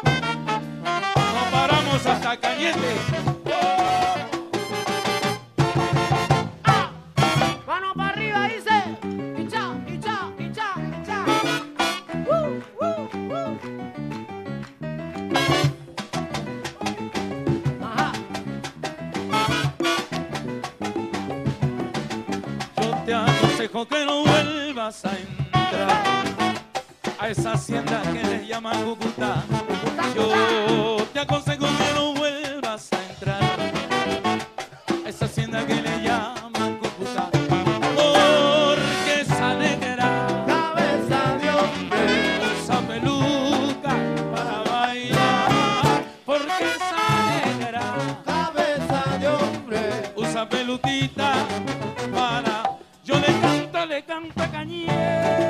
No paramos hasta Cañete. Mano para arriba, dice. Y cha, y cha, y cha, y cha. Ajá. Yo te aconsejo que no vuelvas a entrar a esa hacienda que les llaman Cúcuta. Yo te aconsejo que no vuelvas a entrar a esa hacienda que le llaman Cúcuta, porque esa negra Cabeza de hombre. usa peluca para bailar, porque esa negra Cabeza de hombre. usa peluquita para... Yo le canto a Cañete,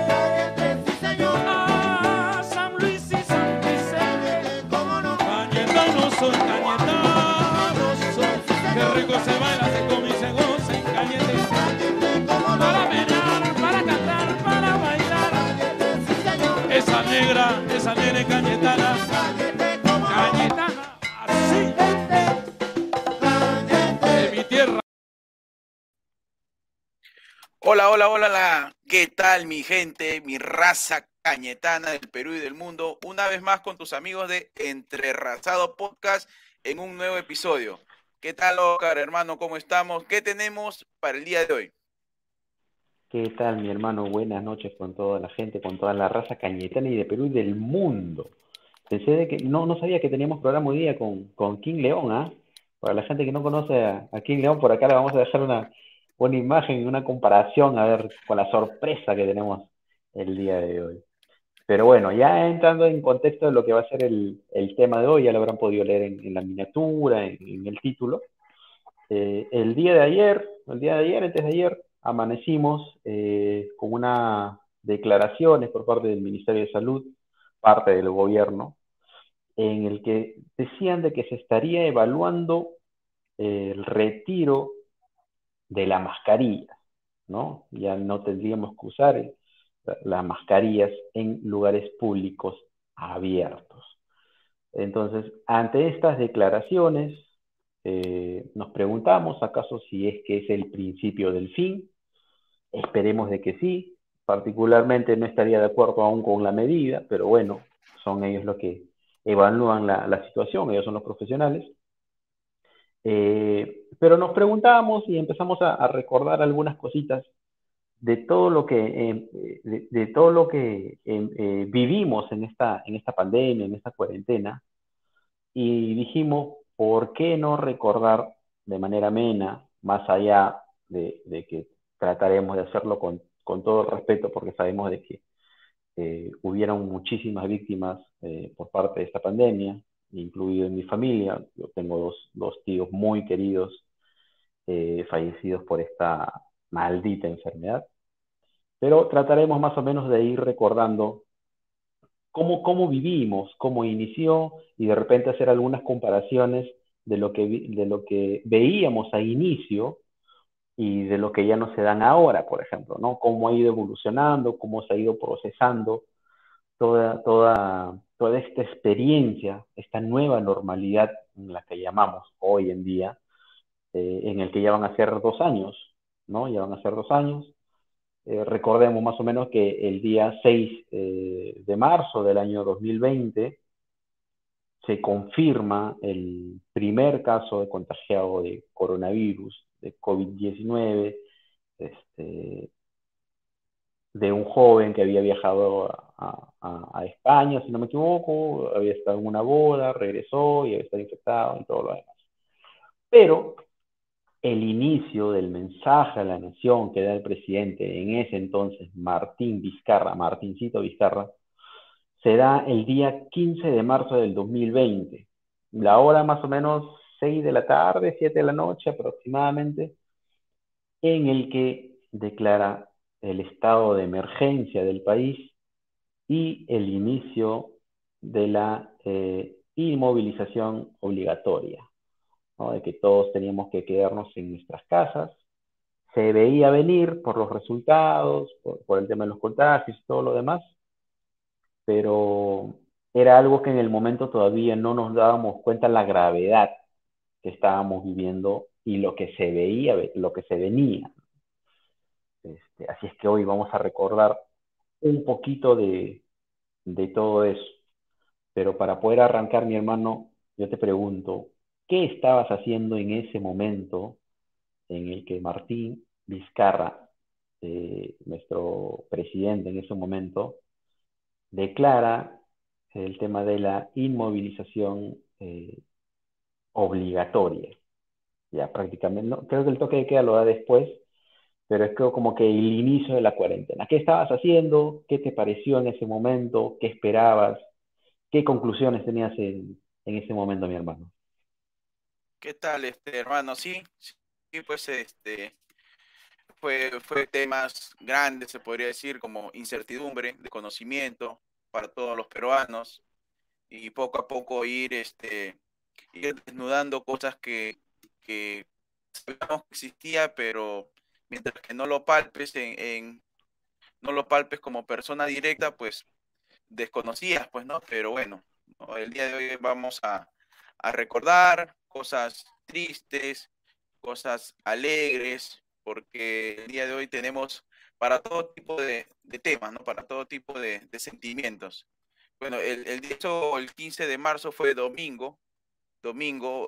Cañete, sí señor. a San Luis y San Vicente. Cañete, cómo no. Cañetano soy cañetano, No soy, sí qué señor. rico se baila, se come y se goza en Cañete. Cañete, cómo no. Para menear, para cantar, para bailar. Cañete, sí señor. Esa negra es cañetana, Cañete, cómo no. cañetana, así, de mi tierra. Hola, hola, hola, ¿qué tal mi gente, mi raza cañetana del Perú y del mundo? Una vez más con tus amigos de Entrerrazado Podcast en un nuevo episodio. ¿Qué tal, Oscar, hermano? ¿Cómo estamos? ¿Qué tenemos para el día de hoy? ¿Qué tal, mi hermano? Buenas noches con toda la gente, con toda la raza cañetana y de Perú y del mundo. Pensé de que no sabía que teníamos programa hoy día con King León, ¿ah? Para la gente que no conoce a King León, por acá le vamos a dejar una imagen, una comparación, a ver, con la sorpresa que tenemos el día de hoy. Pero bueno, ya entrando en contexto de lo que va a ser el tema de hoy, ya lo habrán podido leer en la miniatura, en el título. El día de ayer, antes de ayer, amanecimos con unas declaraciones por parte del Ministerio de Salud, parte del gobierno, en el que decían de que se estaría evaluando el retiro de la mascarilla, ¿no? Ya no tendríamos que usar las mascarillas en lugares públicos abiertos. Entonces, ante estas declaraciones, nos preguntamos acaso si es que es el principio del fin. Esperemos de que sí. Particularmente no estaría de acuerdo aún con la medida, pero bueno, son ellos los que evalúan la situación, ellos son los profesionales. Pero nos preguntamos y empezamos a recordar algunas cositas de todo lo que, de todo lo que vivimos en esta pandemia, en esta cuarentena, y dijimos, ¿por qué no recordar de manera amena, más allá de que trataremos de hacerlo con todo el respeto, porque sabemos de que hubieron muchísimas víctimas por parte de esta pandemia, incluido en mi familia? Yo tengo dos tíos muy queridos fallecidos por esta maldita enfermedad, pero trataremos más o menos de ir recordando cómo vivimos, cómo inició y de repente hacer algunas comparaciones de lo que veíamos a inicio y de lo que ya no se dan ahora, por ejemplo, ¿no? Cómo ha ido evolucionando, cómo se ha ido procesando toda esta experiencia, esta nueva normalidad en la que llamamos hoy en día, en el que ya van a ser 2 años, ¿no? Ya van a ser 2 años. Recordemos más o menos que el día 6 de marzo del año 2020 se confirma el primer caso de contagiado de coronavirus, de COVID-19, de un joven que había viajado a España, si no me equivoco, había estado en una boda, regresó y había estado infectado y todo lo demás. Pero el inicio del mensaje a la nación que da el presidente en ese entonces, Martincito Vizcarra, se da el día 15 de marzo del 2020. La hora más o menos 6 de la tarde, 7 de la noche aproximadamente, en el que declara el estado de emergencia del país y el inicio de la inmovilización obligatoria, ¿no? De que todos teníamos que quedarnos en nuestras casas. Se veía venir por los resultados, por el tema de los contagios y todo lo demás, pero era algo que en el momento todavía no nos dábamos cuenta la gravedad que estábamos viviendo y lo que se veía, lo que se venía. Así es que hoy vamos a recordar un poquito de todo eso. Pero para poder arrancar, mi hermano, yo te pregunto, ¿qué estabas haciendo en ese momento en el que Martín Vizcarra, nuestro presidente en ese momento, declara el tema de la inmovilización obligatoria? Ya prácticamente, no, creo que el toque de queda lo da después, pero es como que el inicio de la cuarentena. ¿Qué estabas haciendo? ¿Qué te pareció en ese momento? ¿Qué esperabas? ¿Qué conclusiones tenías en ese momento, mi hermano? ¿Qué tal, hermano? Sí, sí, pues fue temas grandes, se podría decir, como incertidumbre, desconocimiento para todos los peruanos y poco a poco ir desnudando cosas que sabíamos que existía, pero mientras que no lo palpes no lo palpes como persona directa, pues desconocías, pues, ¿no? Pero bueno, ¿no? El día de hoy vamos a recordar cosas tristes, cosas alegres, porque el día de hoy tenemos para todo tipo de temas, ¿no? Para todo tipo de sentimientos. Bueno, de hecho, el 15 de marzo fue domingo,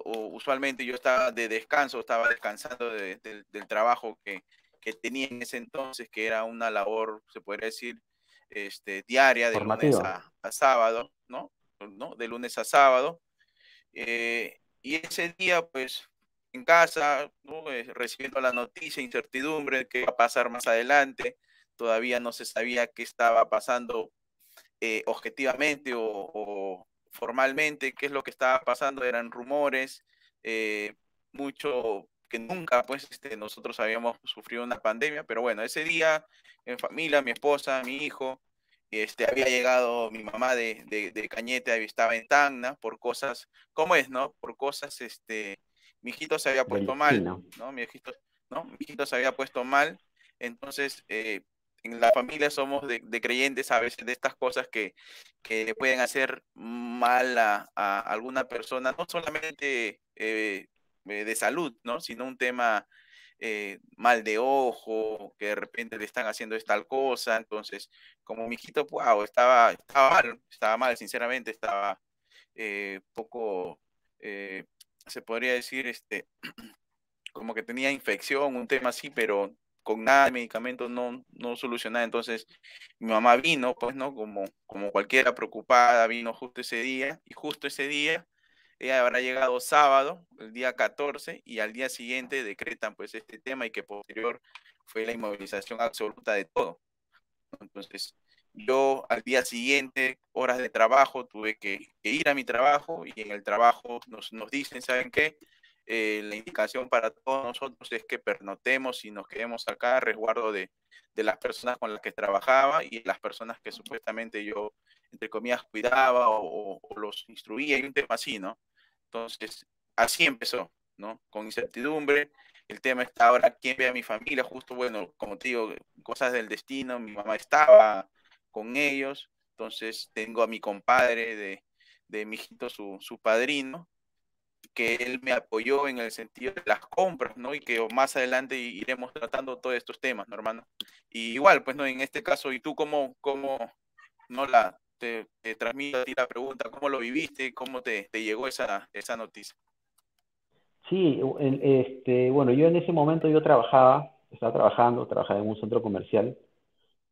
usualmente yo estaba de descanso, estaba descansando del trabajo que tenía en ese entonces, que era una labor, se podría decir, diaria, de lunes Formativa. a sábado, ¿no? ¿No? De lunes a sábado. Y ese día, pues, en casa, ¿no? Recibiendo la noticia, incertidumbre, de qué va a pasar más adelante, todavía no se sabía qué estaba pasando objetivamente o formalmente, qué es lo que estaba pasando, eran rumores, eh, mucho que nunca pues nosotros habíamos sufrido una pandemia, pero bueno, ese día en familia, mi esposa, mi hijo, había llegado mi mamá de Cañete, estaba en Tacna por cosas, ¿cómo es, no? Por cosas, mi hijito se había Del puesto mal, destino. ¿no? ¿No? Mi hijito se había puesto mal, entonces en la familia somos de creyentes a veces de estas cosas que le pueden hacer mal a alguna persona, no solamente de salud, ¿no? Sino un tema mal de ojo, que de repente le están haciendo tal cosa. Entonces, como mi hijito, wow, estaba mal, sinceramente, estaba poco, eh, se podría decir, como que tenía infección, un tema así, pero con nada de medicamentos no solucionaba. Entonces, mi mamá vino, pues, ¿no? Como cualquiera preocupada, vino justo ese día, y justo ese día, ella habrá llegado sábado, el día 14, y al día siguiente decretan, pues, este tema, y que posterior fue la inmovilización absoluta de todo. Entonces, yo al día siguiente, horas de trabajo, tuve que ir a mi trabajo y en el trabajo nos dicen, ¿saben qué? La indicación para todos nosotros es que pernotemos y nos quedemos acá a resguardo de las personas con las que trabajaba y las personas que supuestamente yo, entre comillas, cuidaba o los instruía y un tema así, ¿no? Entonces, así empezó, ¿no? Con incertidumbre. El tema está ahora, ¿quién ve a mi familia? Justo, bueno, como te digo, cosas del destino, mi mamá estaba con ellos, entonces tengo a mi compadre de mi hijito, su padrino, que él me apoyó en el sentido de las compras, ¿no? Y que más adelante iremos tratando todos estos temas, ¿no, hermano? Y igual, pues, ¿no? En este caso, ¿y tú cómo no te transmito a ti la pregunta, cómo lo viviste, cómo te llegó esa noticia? Sí, bueno, yo en ese momento yo trabajaba en un centro comercial,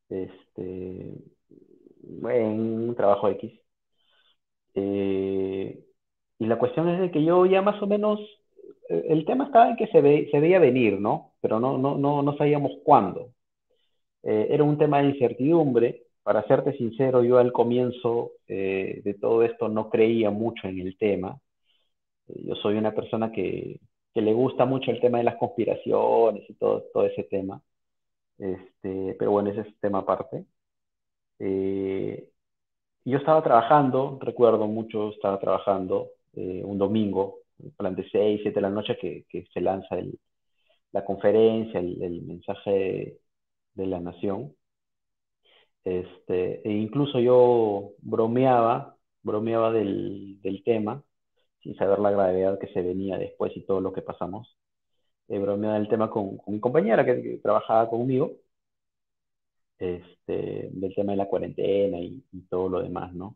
este, en un trabajo X. Eh, y la cuestión es de que yo ya más o menos, el tema estaba en que se veía venir, ¿no? Pero no sabíamos cuándo. Era un tema de incertidumbre. Para serte sincero, yo al comienzo de todo esto no creía mucho en el tema. Yo soy una persona que le gusta mucho el tema de las conspiraciones y todo ese tema. Pero bueno, ese es tema aparte. Eh, yo estaba trabajando, recuerdo mucho, estaba trabajando un domingo, plan de 6, 7 de la noche que se lanza la conferencia, el mensaje de la nación. E incluso yo bromeaba bromeaba del tema, sin saber la gravedad que se venía después y todo lo que pasamos. Bromeaba del tema con mi compañera que trabajaba conmigo, del tema de la cuarentena y todo lo demás, ¿no?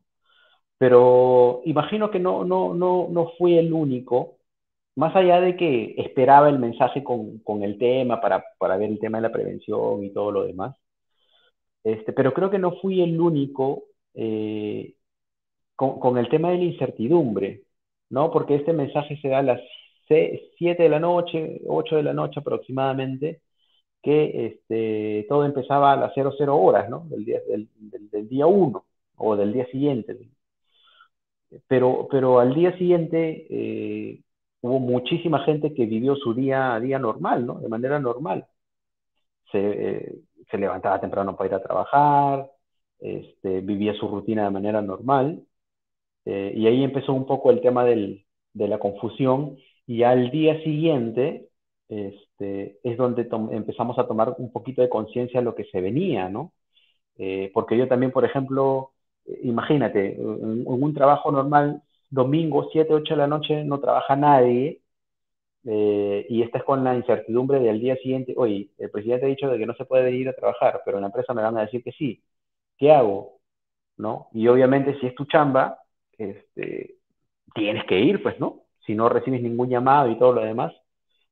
Pero imagino que no fui el único, más allá de que esperaba el mensaje con el tema para ver el tema de la prevención y todo lo demás. Pero creo que no fui el único con el tema de la incertidumbre, ¿no? Porque este mensaje se da a las 7 de la noche, 8 de la noche aproximadamente, que todo empezaba a las 00 horas, ¿no? Del día 1 o del día siguiente. Pero al día siguiente hubo muchísima gente que vivió su día a día normal, ¿no? De manera normal. Se, se levantaba temprano para ir a trabajar, vivía su rutina de manera normal, y ahí empezó un poco el tema de la confusión, y al día siguiente es donde empezamos a tomar un poquito de conciencia de lo que se venía, ¿no? Porque yo también, por ejemplo, imagínate, en un trabajo normal, domingo, 7 8 de la noche, no trabaja nadie, y estás con la incertidumbre del día siguiente, oye, el presidente ha dicho de que no se puede ir a trabajar, pero en la empresa me van a decir que sí, ¿qué hago? ¿No? Y obviamente si es tu chamba, tienes que ir, pues, ¿no? Si no recibes ningún llamado y todo lo demás,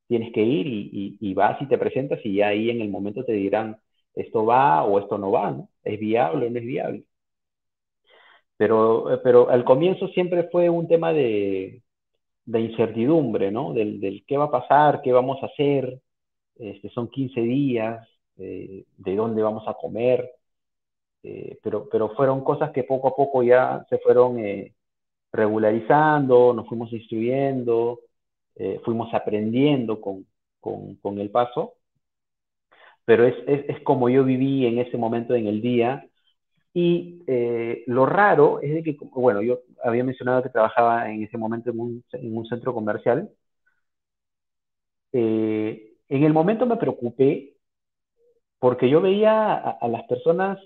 tienes que ir y vas y te presentas y ya ahí en el momento te dirán, esto va o esto no va, ¿no? ¿Es viable o no es viable? Pero al comienzo siempre fue un tema de incertidumbre, ¿no? Del qué va a pasar, qué vamos a hacer, son 15 días, de dónde vamos a comer, pero fueron cosas que poco a poco ya se fueron regularizando, nos fuimos instruyendo, fuimos aprendiendo con el paso, pero es como yo viví en ese momento en el día. Y lo raro es de que, bueno, yo había mencionado que trabajaba en ese momento en un centro comercial. En el momento me preocupé porque yo veía a las personas,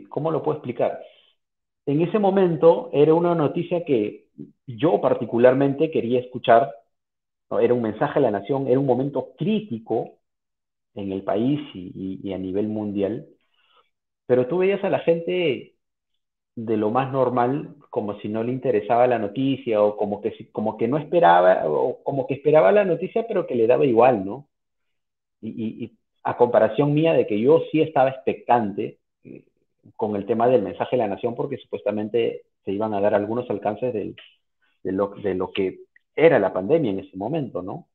¿cómo lo puedo explicar? En ese momento era una noticia que yo particularmente quería escuchar, ¿no? Era un mensaje a la nación, era un momento crítico en el país y a nivel mundial, pero tú veías a la gente de lo más normal, como si no le interesaba la noticia, o como que no esperaba, o como que esperaba la noticia, pero que le daba igual, ¿no? Y a comparación mía de que yo sí estaba expectante con el tema del mensaje de la nación, porque supuestamente se iban a dar algunos alcances de lo que era la pandemia en ese momento, ¿no?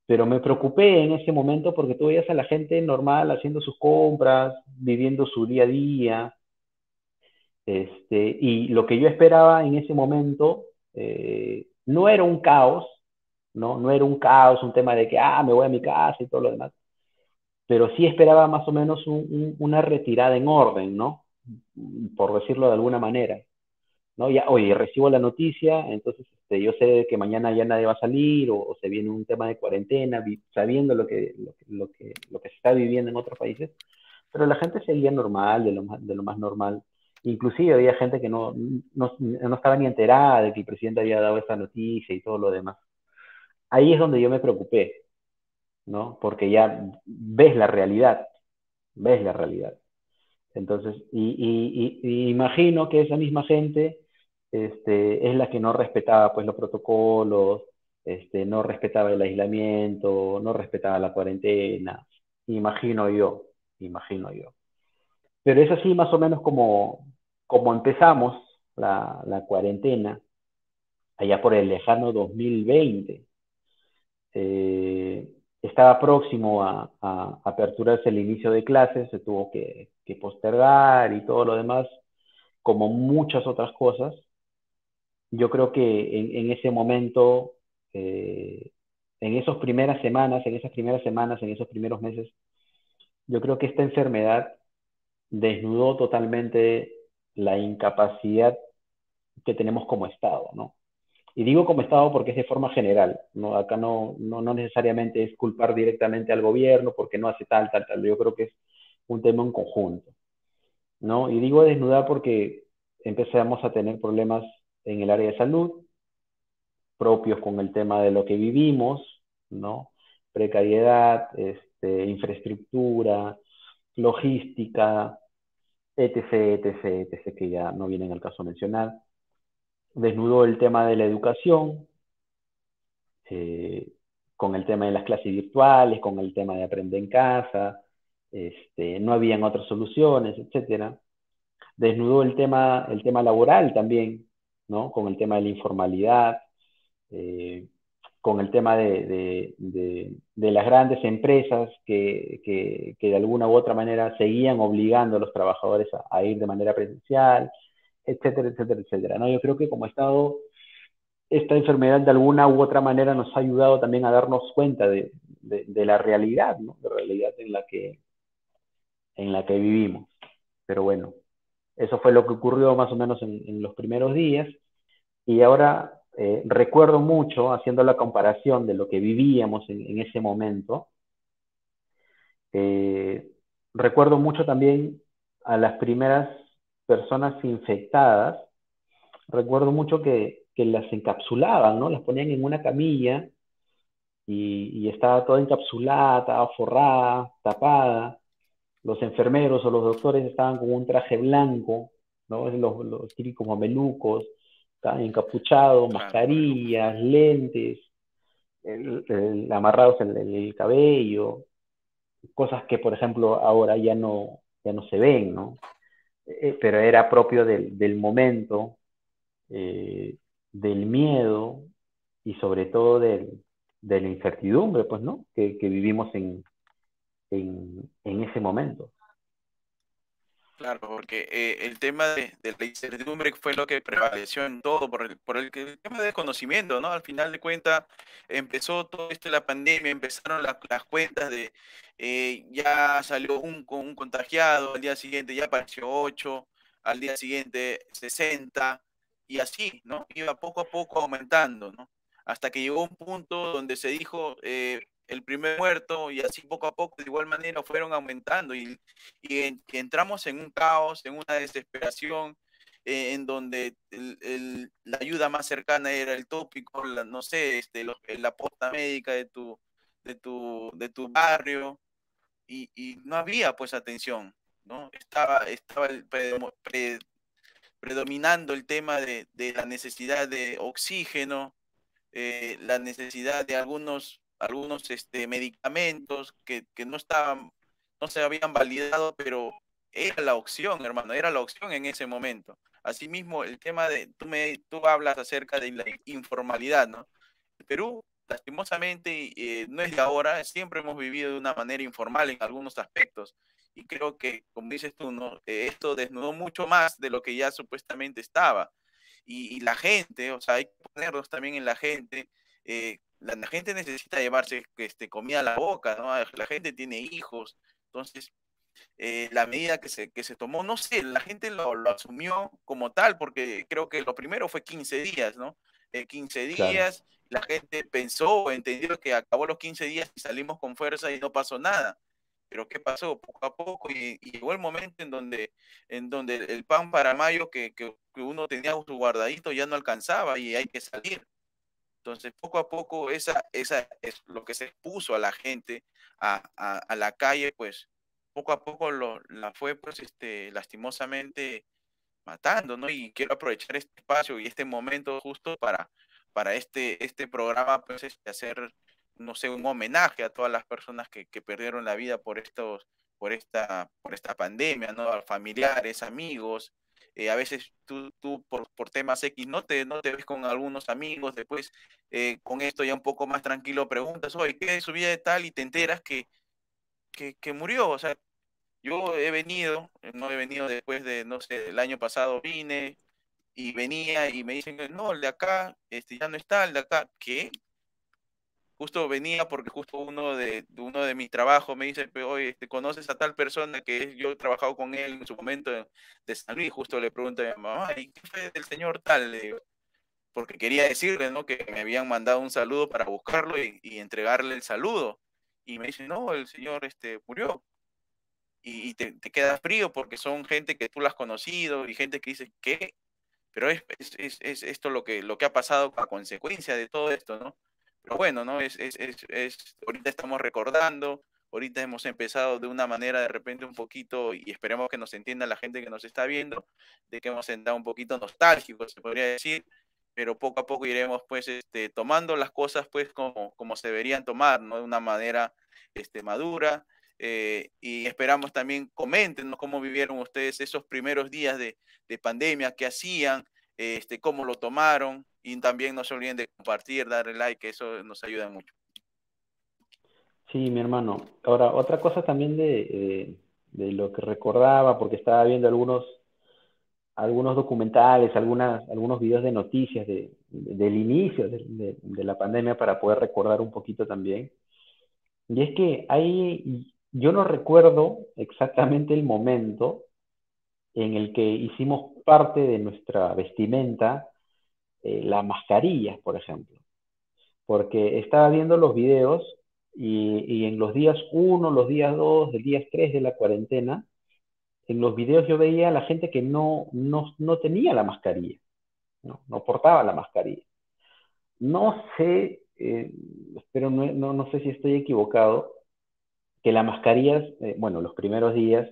Pero me preocupé en ese momento porque tú veías a la gente normal haciendo sus compras, viviendo su día a día, y lo que yo esperaba en ese momento no era un caos, ¿no? No era un caos, un tema de que, me voy a mi casa y todo lo demás, pero sí esperaba más o menos una retirada en orden, ¿no? Por decirlo de alguna manera, ¿no? Ya, oye, recibo la noticia, entonces yo sé que mañana ya nadie va a salir o se viene un tema de cuarentena, sabiendo lo que se está viviendo en otros países, pero la gente seguía normal, de lo más normal. Inclusive había gente que no estaba ni enterada de que el presidente había dado esa noticia y todo lo demás. Ahí es donde yo me preocupé, ¿no? Porque ya ves la realidad. Entonces, y imagino que esa misma gente es la que no respetaba pues los protocolos, no respetaba el aislamiento, no respetaba la cuarentena. Imagino yo, imagino yo. Pero es así más o menos como empezamos la cuarentena, allá por el lejano 2020. Estaba próximo a aperturarse el inicio de clases, se tuvo que postergar y todo lo demás, como muchas otras cosas. Yo creo que en ese momento, en esas primeras semanas, en esos primeros meses, yo creo que esta enfermedad desnudó totalmente la incapacidad que tenemos como Estado, ¿no? Y digo como Estado porque es de forma general, ¿no? Acá no necesariamente es culpar directamente al gobierno porque no hace tal, tal, tal. Yo creo que es un tema en conjunto, ¿no? Y digo desnudar porque empezamos a tener problemas en el área de salud, propios con el tema de lo que vivimos, ¿no? Precariedad, infraestructura, logística, etc., etc., etc., que ya no vienen al caso mencionar. Desnudó el tema de la educación, eh, con el tema de las clases virtuales, con el tema de aprender en casa, no habían otras soluciones, etcétera. Desnudó el tema laboral también, ¿no? Con el tema de la informalidad, eh, con el tema de las grandes empresas que de alguna u otra manera seguían obligando a los trabajadores a ir de manera presencial, etcétera, etcétera, etcétera, ¿no? Yo creo que como Estado, esta enfermedad de alguna u otra manera nos ha ayudado también a darnos cuenta de la realidad, ¿no? De la realidad en la que vivimos. Pero bueno, eso fue lo que ocurrió más o menos en los primeros días. Y ahora recuerdo mucho, haciendo la comparación de lo que vivíamos en ese momento, eh, recuerdo mucho también a las primeras personas infectadas. Recuerdo mucho que las encapsulaban, ¿no? Las ponían en una camilla y estaba toda encapsulada, estaba forrada, tapada. Los enfermeros o los doctores estaban con un traje blanco, ¿no? Los típicos mamelucos, estaban encapuchados, Claro, mameluco. mascarillas, lentes, amarrados en el cabello, cosas que, por ejemplo, ahora ya no se ven, ¿no? Pero era propio del momento, eh, del miedo y sobre todo de la incertidumbre, pues, ¿no? Que vivimos en ese momento. Claro, porque el tema de la incertidumbre fue lo que prevaleció en todo, el tema del conocimiento, ¿no? Al final de cuentas, empezó todo esto de la pandemia, empezaron las cuentas de ya salió con un contagiado, al día siguiente ya apareció 8, al día siguiente 60, y así, ¿no? Iba poco a poco aumentando, ¿no? Hasta que llegó un punto donde se dijo el primer muerto, y así poco a poco, de igual manera, fueron aumentando, y entramos en un caos, en una desesperación, en donde la ayuda más cercana era el tópico, no sé, la posta médica de tu barrio, y no había pues atención, ¿no? Estaba predominando el tema de la necesidad de oxígeno, la necesidad de algunos medicamentos que no se habían validado, pero era la opción, hermano, era la opción en ese momento. Asimismo, el tema tú hablas acerca de la informalidad, ¿no? El Perú, lastimosamente, no es de ahora, siempre hemos vivido de una manera informal en algunos aspectos. Y creo que, como dices tú, ¿no? Esto desnudó mucho más de lo que ya supuestamente estaba. Y la gente, o sea, hay que ponerlos también en la gente. La gente necesita llevarse comida a la boca, ¿no? La gente tiene hijos. Entonces, la medida que se tomó, no sé, la gente lo asumió como tal, porque creo que lo primero fue 15 días, ¿no? 15 Claro, días, la gente pensó, entendió que acabó los 15 días y salimos con fuerza y no pasó nada. Pero ¿qué pasó? Poco a poco, y llegó el momento en donde el pan para mayo que uno tenía su guardadito ya no alcanzaba y hay que salir. Entonces, poco a poco, esa es lo que se expuso a la gente a la calle, pues poco a poco la fue, pues, lastimosamente matando, ¿no? Y quiero aprovechar este espacio y este momento justo para este programa, pues, hacer, no sé, un homenaje a todas las personas que perdieron la vida por esta pandemia, ¿no? A familiares, amigos. A veces tú por temas X no te ves con algunos amigos, después con esto ya un poco más tranquilo preguntas, oye, ¿qué es su vida de tal? Y te enteras que murió. O sea, yo no he venido después de, no sé, el año pasado vine y venía y me dicen, no, el de acá ya no está, el de acá. ¿Qué? Justo venía porque justo uno de mis trabajos me dice, oye, ¿conoces a tal persona que yo he trabajado con él en su momento de San Luis? Justo le pregunto a mi mamá, ¿y qué fue del señor tal? Le digo, porque quería decirle, ¿no? Que me habían mandado un saludo para buscarlo y entregarle el saludo. Y me dice, no, el señor murió. y te queda frío porque son gente que tú la has conocido y gente que dice, ¿qué? Pero es esto lo que ha pasado a consecuencia de todo esto, ¿no? Pero bueno, ¿no? Ahorita estamos recordando, ahorita hemos empezado de una manera de repente un poquito, y esperemos que nos entienda la gente que nos está viendo, de que hemos entrado un poquito nostálgicos, se podría decir, pero poco a poco iremos pues tomando las cosas pues como se deberían tomar, ¿no? De una manera madura. Y esperamos también comenten, ¿no? Cómo vivieron ustedes esos primeros días de pandemia, qué hacían, cómo lo tomaron, y también no se olviden de compartir, darle like, que eso nos ayuda mucho. Sí, mi hermano. Ahora, otra cosa también de lo que recordaba, porque estaba viendo algunos documentales, algunos videos de noticias del inicio de la pandemia para poder recordar un poquito también. Y es que yo no recuerdo exactamente el momento en el que hicimos parte de nuestra vestimenta, las mascarillas, por ejemplo. Porque estaba viendo los videos y en los días 1, los días 2, el día 3 de la cuarentena, en los videos yo veía a la gente que no tenía la mascarilla, no portaba la mascarilla. No sé, pero no sé si estoy equivocado, que las mascarillas, bueno, los primeros días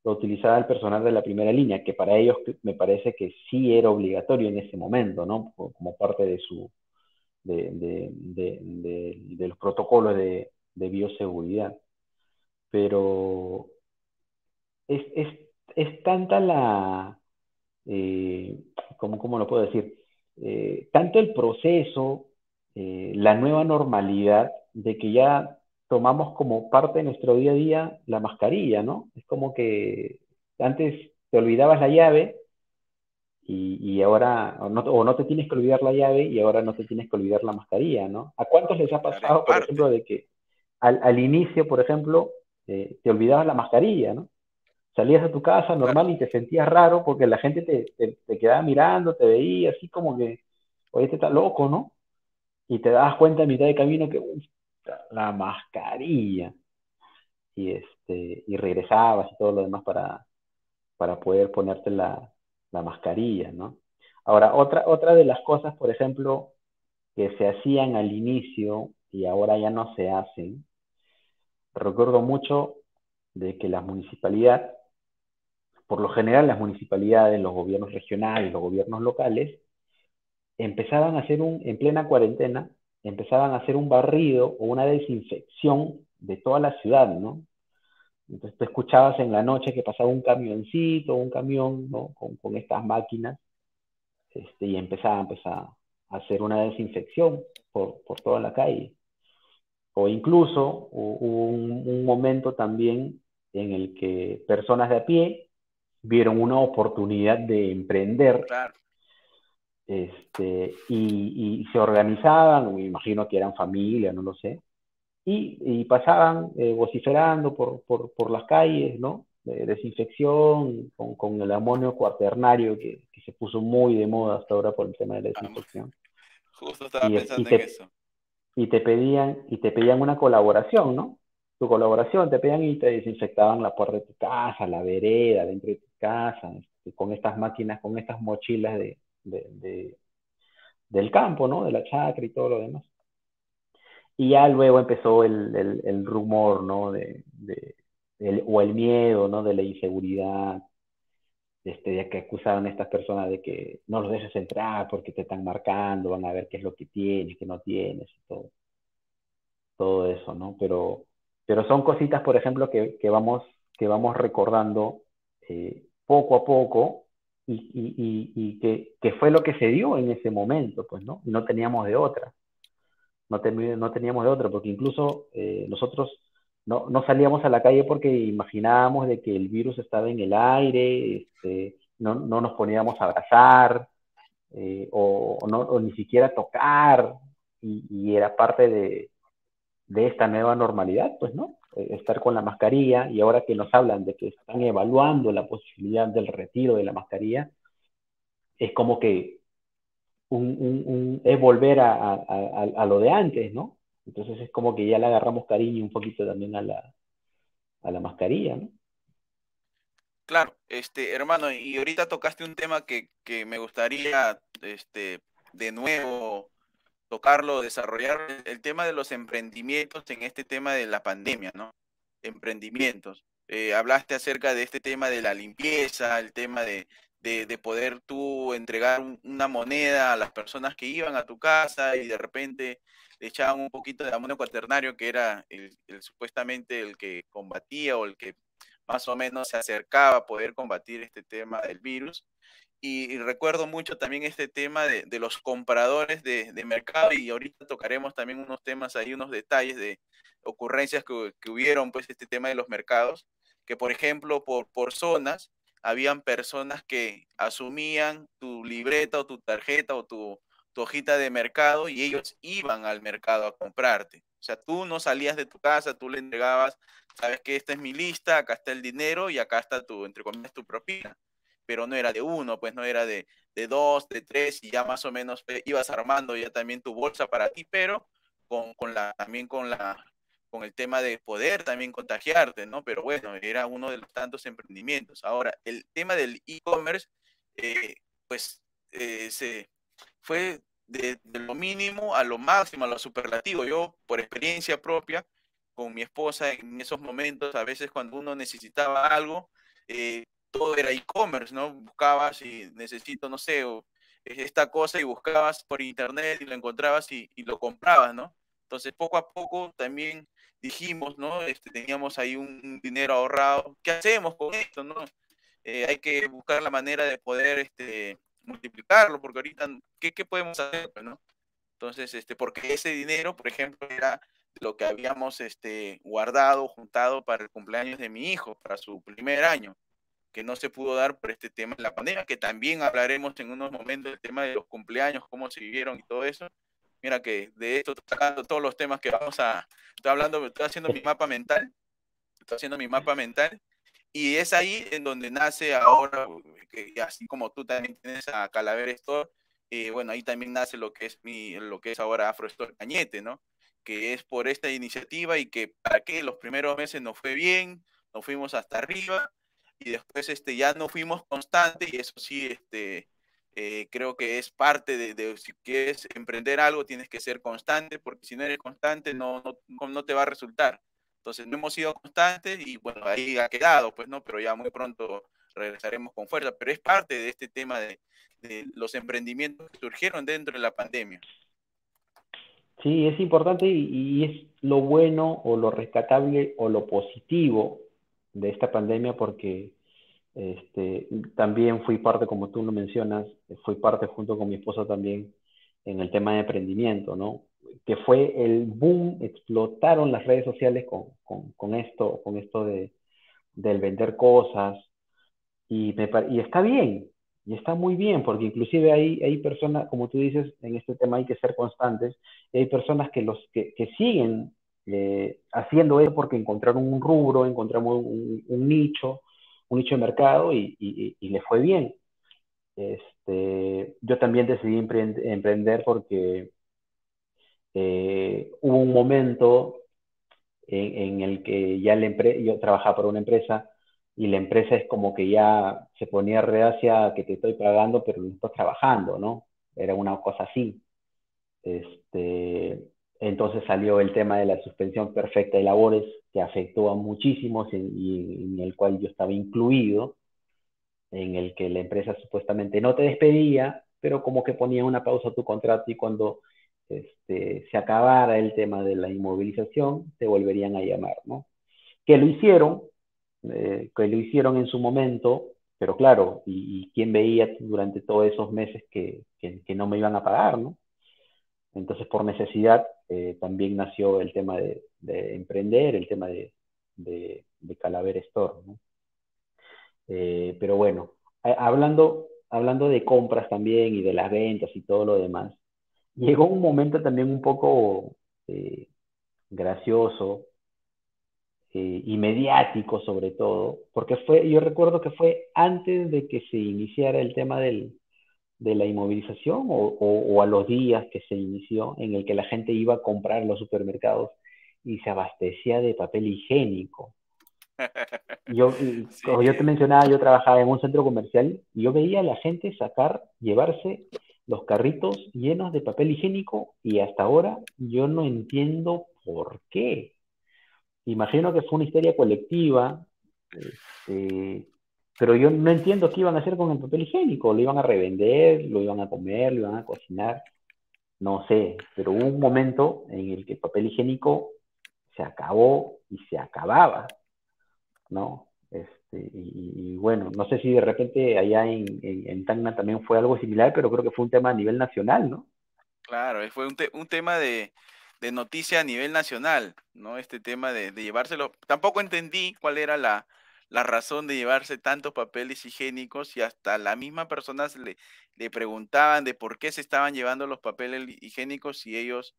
lo utilizaba el personal de la primera línea, que para ellos me parece que sí era obligatorio en ese momento, ¿no? Como parte de los protocolos de bioseguridad. Pero es, es, es tanta eh, ¿cómo lo puedo decir? Tanto el proceso, la nueva normalidad de que ya tomamos como parte de nuestro día a día la mascarilla, ¿no? Es como que antes te olvidabas la llave y ahora, o no te tienes que olvidar la llave y ahora no te tienes que olvidar la mascarilla, ¿no? ¿A cuántos les ha Claro, es pasado, por ejemplo, parte. de que al inicio, por ejemplo, te olvidabas la mascarilla, ¿no? Salías de tu casa Claro, normal y te sentías raro porque la gente te quedaba mirando, te veía así como que, oye, este está loco, ¿no? Y te dabas cuenta a mitad de camino que, uy, la mascarilla. Y regresabas y todo lo demás para poder ponerte la mascarilla, ¿no? Ahora, otra de las cosas, por ejemplo, que se hacían al inicio y ahora ya no se hacen, recuerdo mucho de que las municipalidades, por lo general las municipalidades, los gobiernos regionales, los gobiernos locales, empezaban a hacer en plena cuarentena, empezaban a hacer un barrido o una desinfección de toda la ciudad, ¿no? Entonces tú escuchabas en la noche que pasaba un camioncito, un camión, ¿no? Con estas máquinas, y empezaban pues, a hacer una desinfección por toda la calle. O incluso hubo un momento también en el que personas de a pie vieron una oportunidad de emprender, claro. y se organizaban, me imagino que eran familia, no lo sé, y pasaban vociferando por las calles, ¿no? De desinfección con el amonio cuaternario que se puso muy de moda hasta ahora por el tema de la Vamos, desinfección. justo estaba Y, y, pensando en te, eso. y te pedían una colaboración, ¿no? Tu colaboración, te pedían y te desinfectaban la puerta de tu casa, la vereda, dentro de tu casa, con estas máquinas, con estas mochilas de, de, del campo, ¿no? De la chacra y todo lo demás. Y ya luego empezó el rumor, ¿no? O el miedo, ¿no? De la inseguridad, de que acusaban a estas personas de que no los dejes entrar porque te están marcando, van a ver qué es lo que tienes, qué no tienes, y todo eso, ¿no? Pero son cositas, por ejemplo, que vamos recordando poco a poco y que fue lo que se dio en ese momento, pues, ¿no? Y no teníamos de otra. No teníamos de otra, porque incluso nosotros no salíamos a la calle porque imaginábamos de que el virus estaba en el aire, no nos poníamos a abrazar, o ni siquiera tocar, y era parte de esta nueva normalidad, pues, ¿no? Estar con la mascarilla, y ahora que nos hablan de que están evaluando la posibilidad del retiro de la mascarilla, es como que es volver a lo de antes, ¿no? Entonces es como que ya le agarramos cariño un poquito también a la mascarilla, ¿no? Claro, hermano, y ahorita tocaste un tema que me gustaría, de nuevo tocarlo, desarrollar el tema de los emprendimientos en este tema de la pandemia, ¿no? Emprendimientos. Hablaste acerca de este tema de la limpieza, el tema de poder tú entregar una moneda a las personas que iban a tu casa y de repente le echaban un poquito de amonio cuaternario, que era supuestamente el que combatía o el que más o menos se acercaba a poder combatir este tema del virus. Y recuerdo mucho también este tema de los compradores de mercado, y ahorita tocaremos también unos temas ahí, unos detalles de ocurrencias que hubieron, pues este tema de los mercados, que por ejemplo por zonas, habían personas que asumían tu libreta o tu tarjeta o tu hojita de mercado y ellos iban al mercado a comprarte. O sea, tú no salías de tu casa, tú le entregabas, sabes que esta es mi lista, acá está el dinero y acá está tu, entre comillas, tu propina, pero no era de uno, pues no era de dos, de tres, y ya más o menos ibas armando ya también tu bolsa para ti, pero también con el tema de poder también contagiarte, ¿no? Pero bueno, era uno de los tantos emprendimientos. Ahora, el tema del e-commerce, pues se fue de lo mínimo a lo máximo, a lo superlativo. Yo, por experiencia propia, con mi esposa en esos momentos, a veces cuando uno necesitaba algo, todo era e-commerce, ¿no? Buscabas y necesito, no sé, esta cosa, y buscabas por internet y lo encontrabas y lo comprabas, ¿no? Entonces, poco a poco también dijimos, ¿no? Teníamos ahí un dinero ahorrado. ¿Qué hacemos con esto, no? Hay que buscar la manera de poder multiplicarlo, porque ahorita, ¿qué podemos hacer, pues, no? Entonces, porque ese dinero, por ejemplo, era lo que habíamos guardado, juntado para el cumpleaños de mi hijo, para su primer año, que no se pudo dar por este tema de la pandemia, que también hablaremos en unos momentos del tema de los cumpleaños, cómo se vivieron y todo eso. Mira que de esto estoy sacando todos los temas que estoy hablando, estoy haciendo mi mapa mental, estoy haciendo mi mapa mental, y es ahí en donde nace ahora, que así como tú también tienes a Calavera Store, bueno, ahí también nace lo que es ahora Afro Store Cañete, ¿no? Que es por esta iniciativa, y que para qué los primeros meses nos fue bien, nos fuimos hasta arriba, y después ya no fuimos constantes, y eso sí, creo que es parte si quieres emprender algo, tienes que ser constante, porque si no eres constante no te va a resultar. Entonces no hemos sido constantes y bueno, ahí ha quedado, pues no, pero ya muy pronto regresaremos con fuerza, pero es parte de este tema de los emprendimientos que surgieron dentro de la pandemia. Sí, es importante y es lo bueno o lo rescatable o lo positivo de esta pandemia porque también fui parte, como tú lo mencionas, fui parte junto con mi esposa también en el tema de emprendimiento, ¿no? Que fue el boom, explotaron las redes sociales con esto del vender cosas y está bien, y está muy bien, porque inclusive hay personas, como tú dices, en este tema hay que ser constantes, y hay personas que siguen haciendo eso porque encontraron un rubro, encontraron un nicho de mercado y le fue bien. Yo también decidí emprender porque hubo un momento en el que ya yo trabajaba para una empresa y la empresa es como que ya se ponía reacia que te estoy pagando, pero no estás trabajando, ¿no? Era una cosa así. Este, entonces salió el tema de la suspensión perfecta de labores, que afectó a muchísimos y en el cual yo estaba incluido, en el que la empresa supuestamente no te despedía, pero como que ponía una pausa a tu contrato y cuando se acabara el tema de la inmovilización, te volverían a llamar, ¿no? Que lo hicieron en su momento, pero claro, y quién veía durante todos esos meses que no me iban a pagar, ¿no? Entonces, por necesidad, también nació el tema de emprender, el tema de Calavera Store, ¿no? Pero bueno, hablando de compras también y de las ventas y todo lo demás, llegó un momento también un poco gracioso y mediático sobre todo, porque yo recuerdo que fue antes de que se iniciara el tema de la inmovilización o a los días que se inició, en el que la gente iba a comprar a los supermercados y se abastecía de papel higiénico. Sí, Como yo te mencionaba, yo trabajaba en un centro comercial y yo veía a la gente llevarse los carritos llenos de papel higiénico y hasta ahora yo no entiendo por qué. Imagino que fue una histeria colectiva, este, pero yo no entiendo qué iban a hacer con el papel higiénico. ¿Lo iban a revender? ¿Lo iban a comer? ¿Lo iban a cocinar? No sé, pero hubo un momento en el que el papel higiénico se acabó y se acababa, ¿no? Y bueno, no sé si de repente allá en Tacna también fue algo similar, pero creo que fue un tema a nivel nacional, ¿no? claro, fue un tema de noticia a nivel nacional, ¿no? Este tema de llevárselo. Tampoco entendí cuál era la razón de llevarse tantos papeles higiénicos y hasta las mismas personas le preguntaban de por qué se estaban llevando los papeles higiénicos si ellos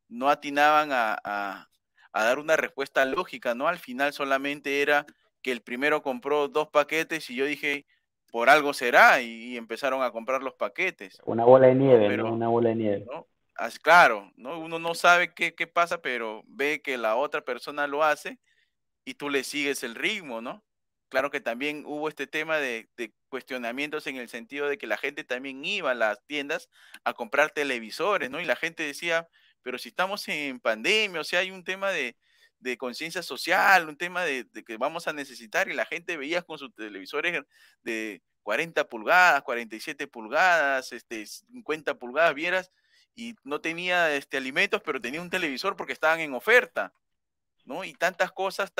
no atinaban a dar una respuesta lógica, ¿no? Al final solamente era que el primero compró 2 paquetes y yo dije, por algo será, y empezaron a comprar los paquetes, Una bola de ¿no? nieve, ¿no? Pero, Una bola de nieve. ¿no? Claro, ¿no? Uno no sabe qué pasa, pero ve que la otra persona lo hace y tú le sigues el ritmo, ¿no? Claro que también hubo este tema de cuestionamientos en el sentido de que la gente también iba a las tiendas a comprar televisores, ¿no? Y la gente decía, pero si estamos en pandemia, o sea, hay un tema de conciencia social, un tema de que vamos a necesitar, y la gente veía con sus televisores de 40 pulgadas, 47 pulgadas, 50 pulgadas, vieras, y no tenía alimentos, pero tenía un televisor porque estaban en oferta, ¿no? Y tantas cosas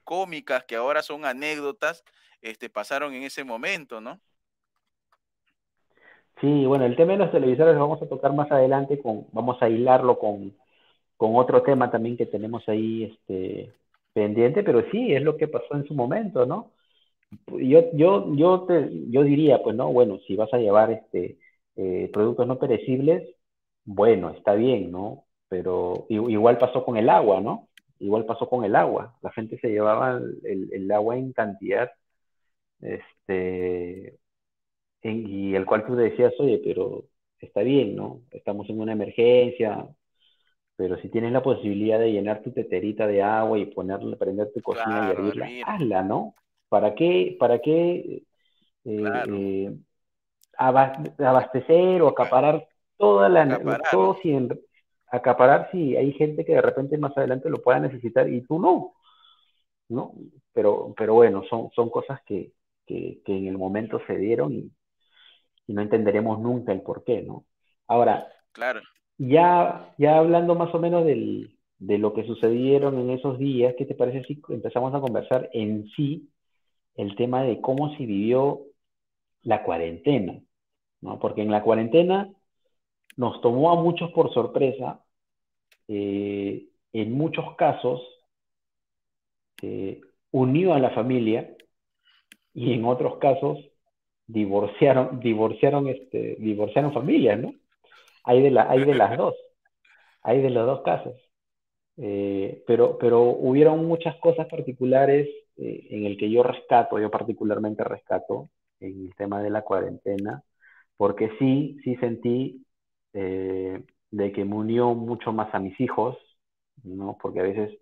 cómicas que ahora son anécdotas, pasaron en ese momento, ¿no? Sí, bueno, el tema de los televisores lo vamos a tocar más adelante, vamos a hilarlo con otro tema también que tenemos ahí pendiente, pero sí, es lo que pasó en su momento, ¿no? Yo diría, pues, ¿no? Bueno, si vas a llevar productos no perecibles, bueno, está bien, ¿no? Pero igual pasó con el agua, ¿no? Igual pasó con el agua. La gente se llevaba el agua en cantidad, este, y el cual tú decías, oye, pero está bien, ¿no? Estamos en una emergencia, pero si tienes la posibilidad de llenar tu teterita de agua y prender tu cocina y Claro, hervirla, hervir, hazla, ¿no? ¿Para qué claro, eh, abastecer o ca- acaparar acaparar, ¿no? todo sin acaparar si hay gente que de repente más adelante lo pueda necesitar y tú no, ¿no? Pero bueno, son cosas que en el momento se dieron y no entenderemos nunca el por qué, ¿no? Ahora, Claro, ya hablando más o menos de lo que sucedieron en esos días, ¿qué te parece si empezamos a conversar en sí el tema de cómo se vivió la cuarentena, ¿no? Porque en la cuarentena nos tomó a muchos por sorpresa, en muchos casos unió a la familia y en otros casos divorciaron familias, ¿no? Hay de las dos, hay de los dos casos. Pero hubieron muchas cosas particulares en el que yo particularmente rescato en el tema de la cuarentena, porque sí sentí de que me unió mucho más a mis hijos, ¿no? Porque a veces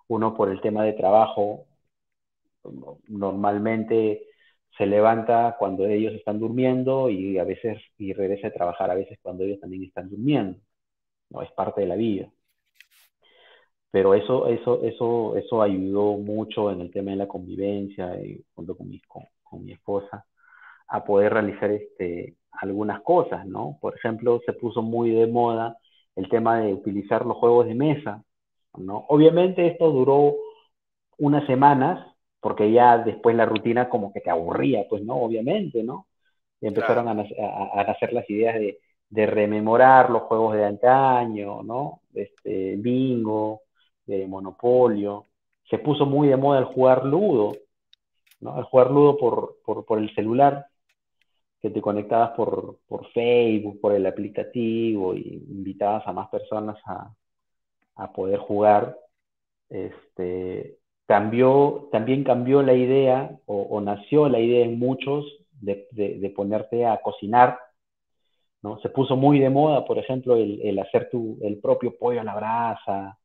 uno por el tema de trabajo normalmente se levanta cuando ellos están durmiendo y a veces y regresa a trabajar a veces cuando ellos también están durmiendo, ¿no? Es parte de la vida. Pero eso ayudó mucho en el tema de la convivencia, junto con mi esposa, a poder realizar algunas cosas, ¿no? Por ejemplo, se puso muy de moda el tema de utilizar los juegos de mesa, ¿no? Obviamente esto duró unas semanas, porque ya después la rutina como que te aburría, pues, ¿no? Obviamente, ¿no? Y empezaron claro. a nacer las ideas de rememorar los juegos de antaño, ¿no? Bingo, de Monopolio. Se puso muy de moda el jugar ludo, ¿no? El jugar ludo por el celular, que te conectabas por Facebook, por el aplicativo, y invitabas a más personas a poder jugar. También cambió la idea o nació la idea en muchos de ponerte a cocinar, ¿no? Se puso muy de moda, por ejemplo, el hacer el propio pollo a la brasa,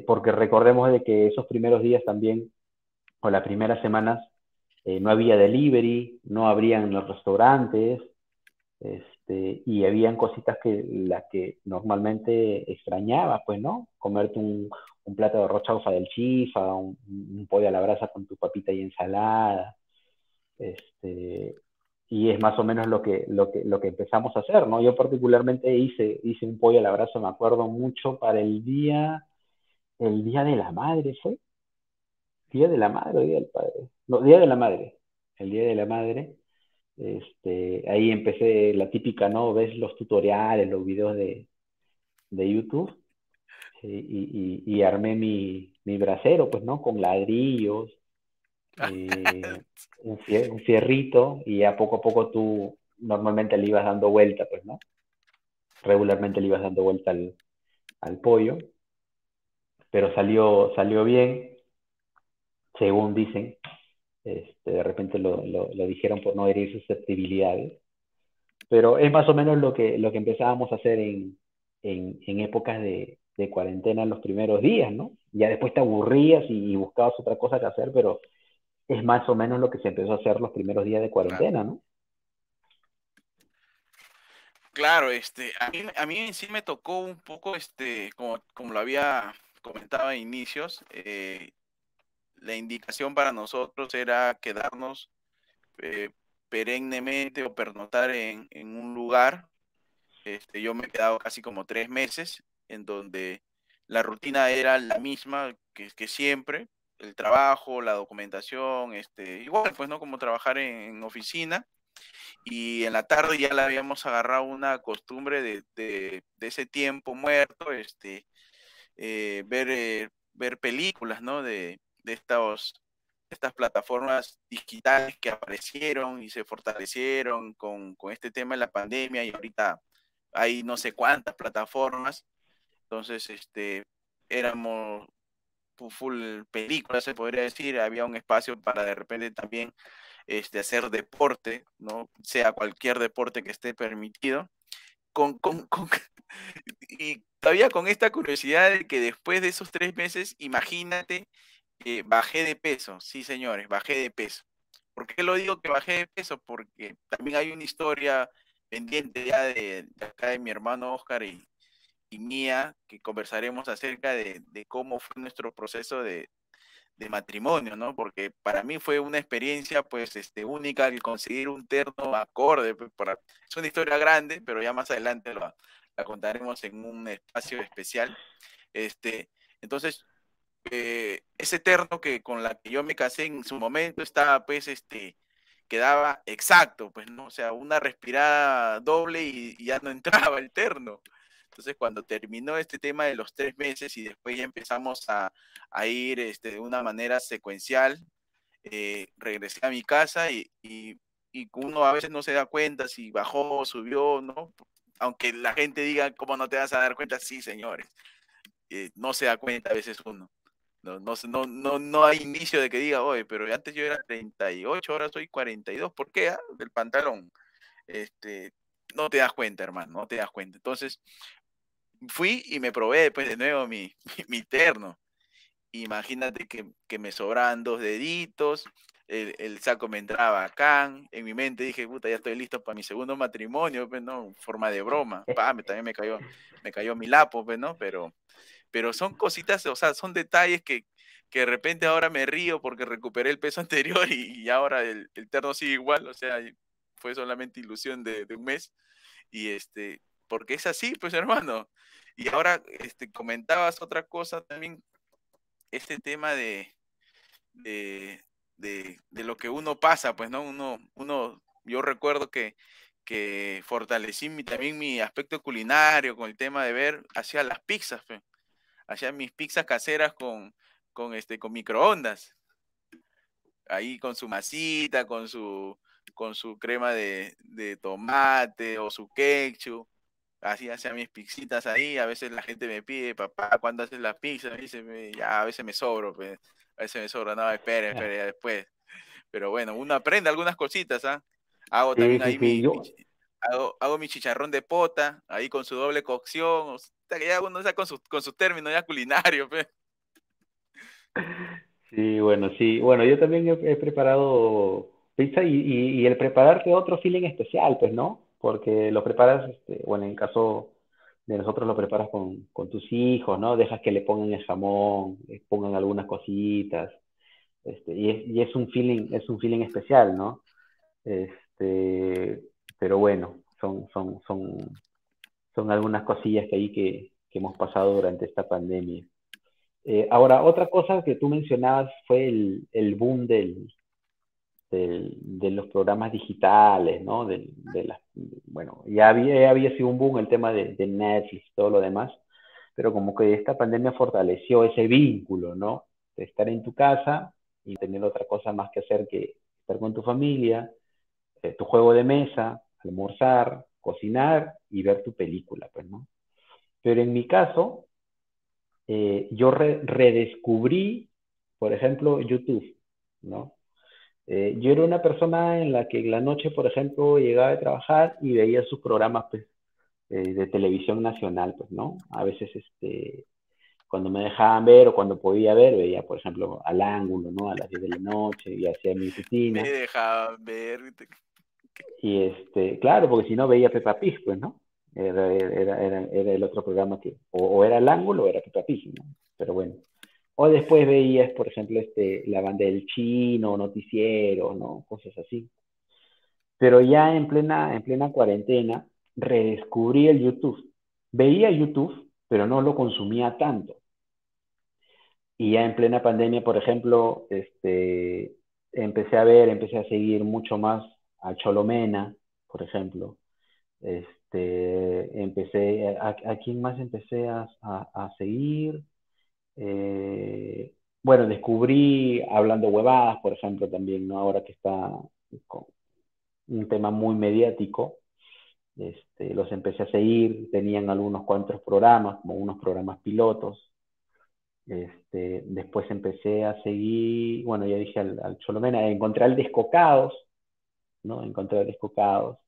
porque recordemos de que esos primeros días también, o las primeras semanas, no había delivery, no abrían los restaurantes, y habían cositas que las que normalmente extrañabas, pues, ¿no? Comerte un plato de arroz chaufa del chifa, un pollo a la brasa con tu papita y ensalada, este, y es más o menos lo que empezamos a hacer, ¿no? Yo particularmente hice un pollo a la brasa, me acuerdo mucho, para el día de la madre, ¿fue? ¿Día de la madre o día del padre? No, día de la madre. El día de la madre. Ahí empecé la típica, ¿no? Ves los tutoriales, los videos de YouTube, y armé mi brasero, pues, ¿no? Con ladrillos, un fierrito, y ya poco a poco tú normalmente le ibas dando vuelta, pues, ¿no? Regularmente le ibas dando vuelta al pollo, pero salió bien, según dicen. De repente lo dijeron por no herir susceptibilidades, pero es más o menos lo que empezábamos a hacer en épocas de cuarentena en los primeros días, ¿no? Ya después te aburrías y buscabas otra cosa que hacer, pero es más o menos lo que se empezó a hacer los primeros días de Claro. cuarentena, ¿no? Claro, a mí en sí me tocó un poco, como lo había comentado a inicios, la indicación para nosotros era quedarnos eh, perennemente o pernoctar en un lugar. Yo me he quedado casi como 3 meses, en donde la rutina era la misma que siempre, el trabajo, la documentación, igual, pues, ¿no? Como trabajar en oficina, y en la tarde ya le habíamos agarrado una costumbre de ese tiempo muerto, ver películas, ¿no? De estas plataformas digitales que aparecieron y se fortalecieron con este tema de la pandemia, y ahorita hay no sé cuántas plataformas. Entonces, éramos full películas, se podría decir. Había un espacio para de repente también hacer deporte, ¿no? Sea cualquier deporte que esté permitido. Y todavía con esta curiosidad de que después de esos 3 meses, imagínate, bajé de peso. Sí, señores, bajé de peso. ¿Por qué lo digo que bajé de peso? Porque también hay una historia pendiente ya de acá de mi hermano Oscar y mía, que conversaremos acerca de cómo fue nuestro proceso de matrimonio, ¿no? Porque para mí fue una experiencia, pues, única el conseguir un terno acorde. Pues, es una historia grande, pero ya más adelante la contaremos en un espacio especial. Este, entonces, ese terno que con la que yo me casé en su momento estaba, pues, quedaba exacto, pues, ¿no? O sea, una respirada doble y ya no entraba el terno. Entonces, cuando terminó este tema de los 3 meses y después ya empezamos a ir de una manera secuencial, regresé a mi casa y uno a veces no se da cuenta si bajó, subió, ¿no? Aunque la gente diga, ¿cómo no te vas a dar cuenta? Sí, señores, no se da cuenta a veces uno. No hay inicio de que diga, oye, pero antes yo era 38, ahora soy 42. ¿Por qué? Del pantalón. Este, no te das cuenta, hermano, no te das cuenta. Entonces, fui y me probé después de nuevo mi terno. Imagínate que me sobraban 2 deditos, el saco me entraba bacán. En mi mente dije, puta, ya estoy listo para mi segundo matrimonio, pues, ¿no? En forma de broma. También me cayó mi lapo, pues, ¿no? Pero son cositas, o sea, son detalles que de repente ahora me río porque recuperé el peso anterior y ahora el terno sigue igual, o sea, fue solamente ilusión de un mes. Y porque es así, pues, hermano. Y ahora comentabas otra cosa también, este tema de lo que uno pasa, pues, ¿no? Yo recuerdo que fortalecí también mi aspecto culinario con el tema de hacía las pizzas, pues. Hacía mis pizzas caseras con microondas, ahí con su masita, con su crema de tomate o su ketchup. Así hacía mis pizzitas ahí. A veces la gente me pide, papá, ¿cuándo haces las pizzas? Me dice, ya, a veces me sobro, pues. A veces me sobra, no, espere, ya después. Pero bueno, uno aprende algunas cositas, ¿ah? Hago Sí, también sí, ahí sí. hago mi chicharrón de pota, ahí con su doble cocción, o sea, que ya uno está con sus términos ya culinarios, pues. Sí, bueno, sí. Bueno, yo también he preparado pizza y el prepararte otro feeling especial, pues, ¿no? Porque lo preparas, bueno, en caso de nosotros lo preparas con tus hijos, ¿no? Dejas que le pongan el jamón, le pongan algunas cositas, y es un feeling especial, ¿no? Este, pero bueno, son algunas cosillas que que hemos pasado durante esta pandemia. Ahora, otra cosa que tú mencionabas fue el boom de los programas digitales, ¿no? Bueno, ya había sido un boom el tema de Netflix y todo lo demás, pero como que esta pandemia fortaleció ese vínculo, ¿no? De estar en tu casa y tener otra cosa más que hacer que estar con tu familia, tu juego de mesa, almorzar, cocinar y ver tu película, pues, ¿no? Pero en mi caso, yo redescubrí, por ejemplo, YouTube, ¿no? Yo era una persona en la que en la noche, por ejemplo, llegaba de trabajar y veía sus programas pues, de televisión nacional, pues, ¿no? A veces, cuando me dejaban ver o cuando podía ver, veía, por ejemplo, Al Ángulo, ¿no? A las 10 de la noche y hacía mi Me rutina. dejaban ver. Y, claro, porque si no veía Peppa Pig, pues, ¿no? Era el otro programa que, o era El Ángulo o era Peppa Pig, ¿no? Pero bueno. O después veías, por ejemplo, la banda del chino, noticiero, ¿no? Cosas así. Pero ya en plena cuarentena, redescubrí el YouTube. Veía YouTube, pero no lo consumía tanto. Y ya en plena pandemia, por ejemplo, empecé a seguir mucho más a Cholomena, por ejemplo. ¿A quién más empecé a seguir? Bueno, descubrí Hablando Huevadas, por ejemplo, también, ¿no? Ahora que está con un tema muy mediático, los empecé a seguir, tenían algunos cuantos programas, como unos programas pilotos. Después empecé a seguir, bueno, ya dije al Cholomena, encontré al Descocados, ¿no? Encontré al Descocados.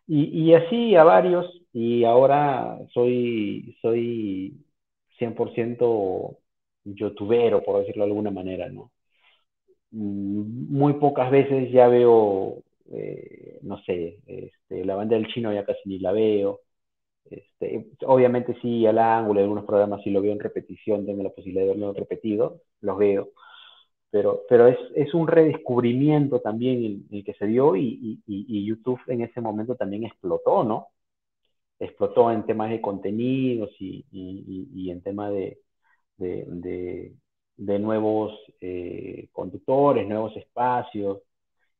Y así a varios, y ahora soy 100% youtubero, por decirlo de alguna manera, ¿no? Muy pocas veces ya veo, no sé, la banda del chino ya casi ni la veo. Obviamente sí, al ángulo, algunos programas sí lo veo en repetición, tengo la posibilidad de verlo repetido, los veo, pero es un redescubrimiento también el que se dio y YouTube en ese momento también explotó, ¿no? Explotó en temas de contenidos y en temas de, de, de nuevos conductores, nuevos espacios,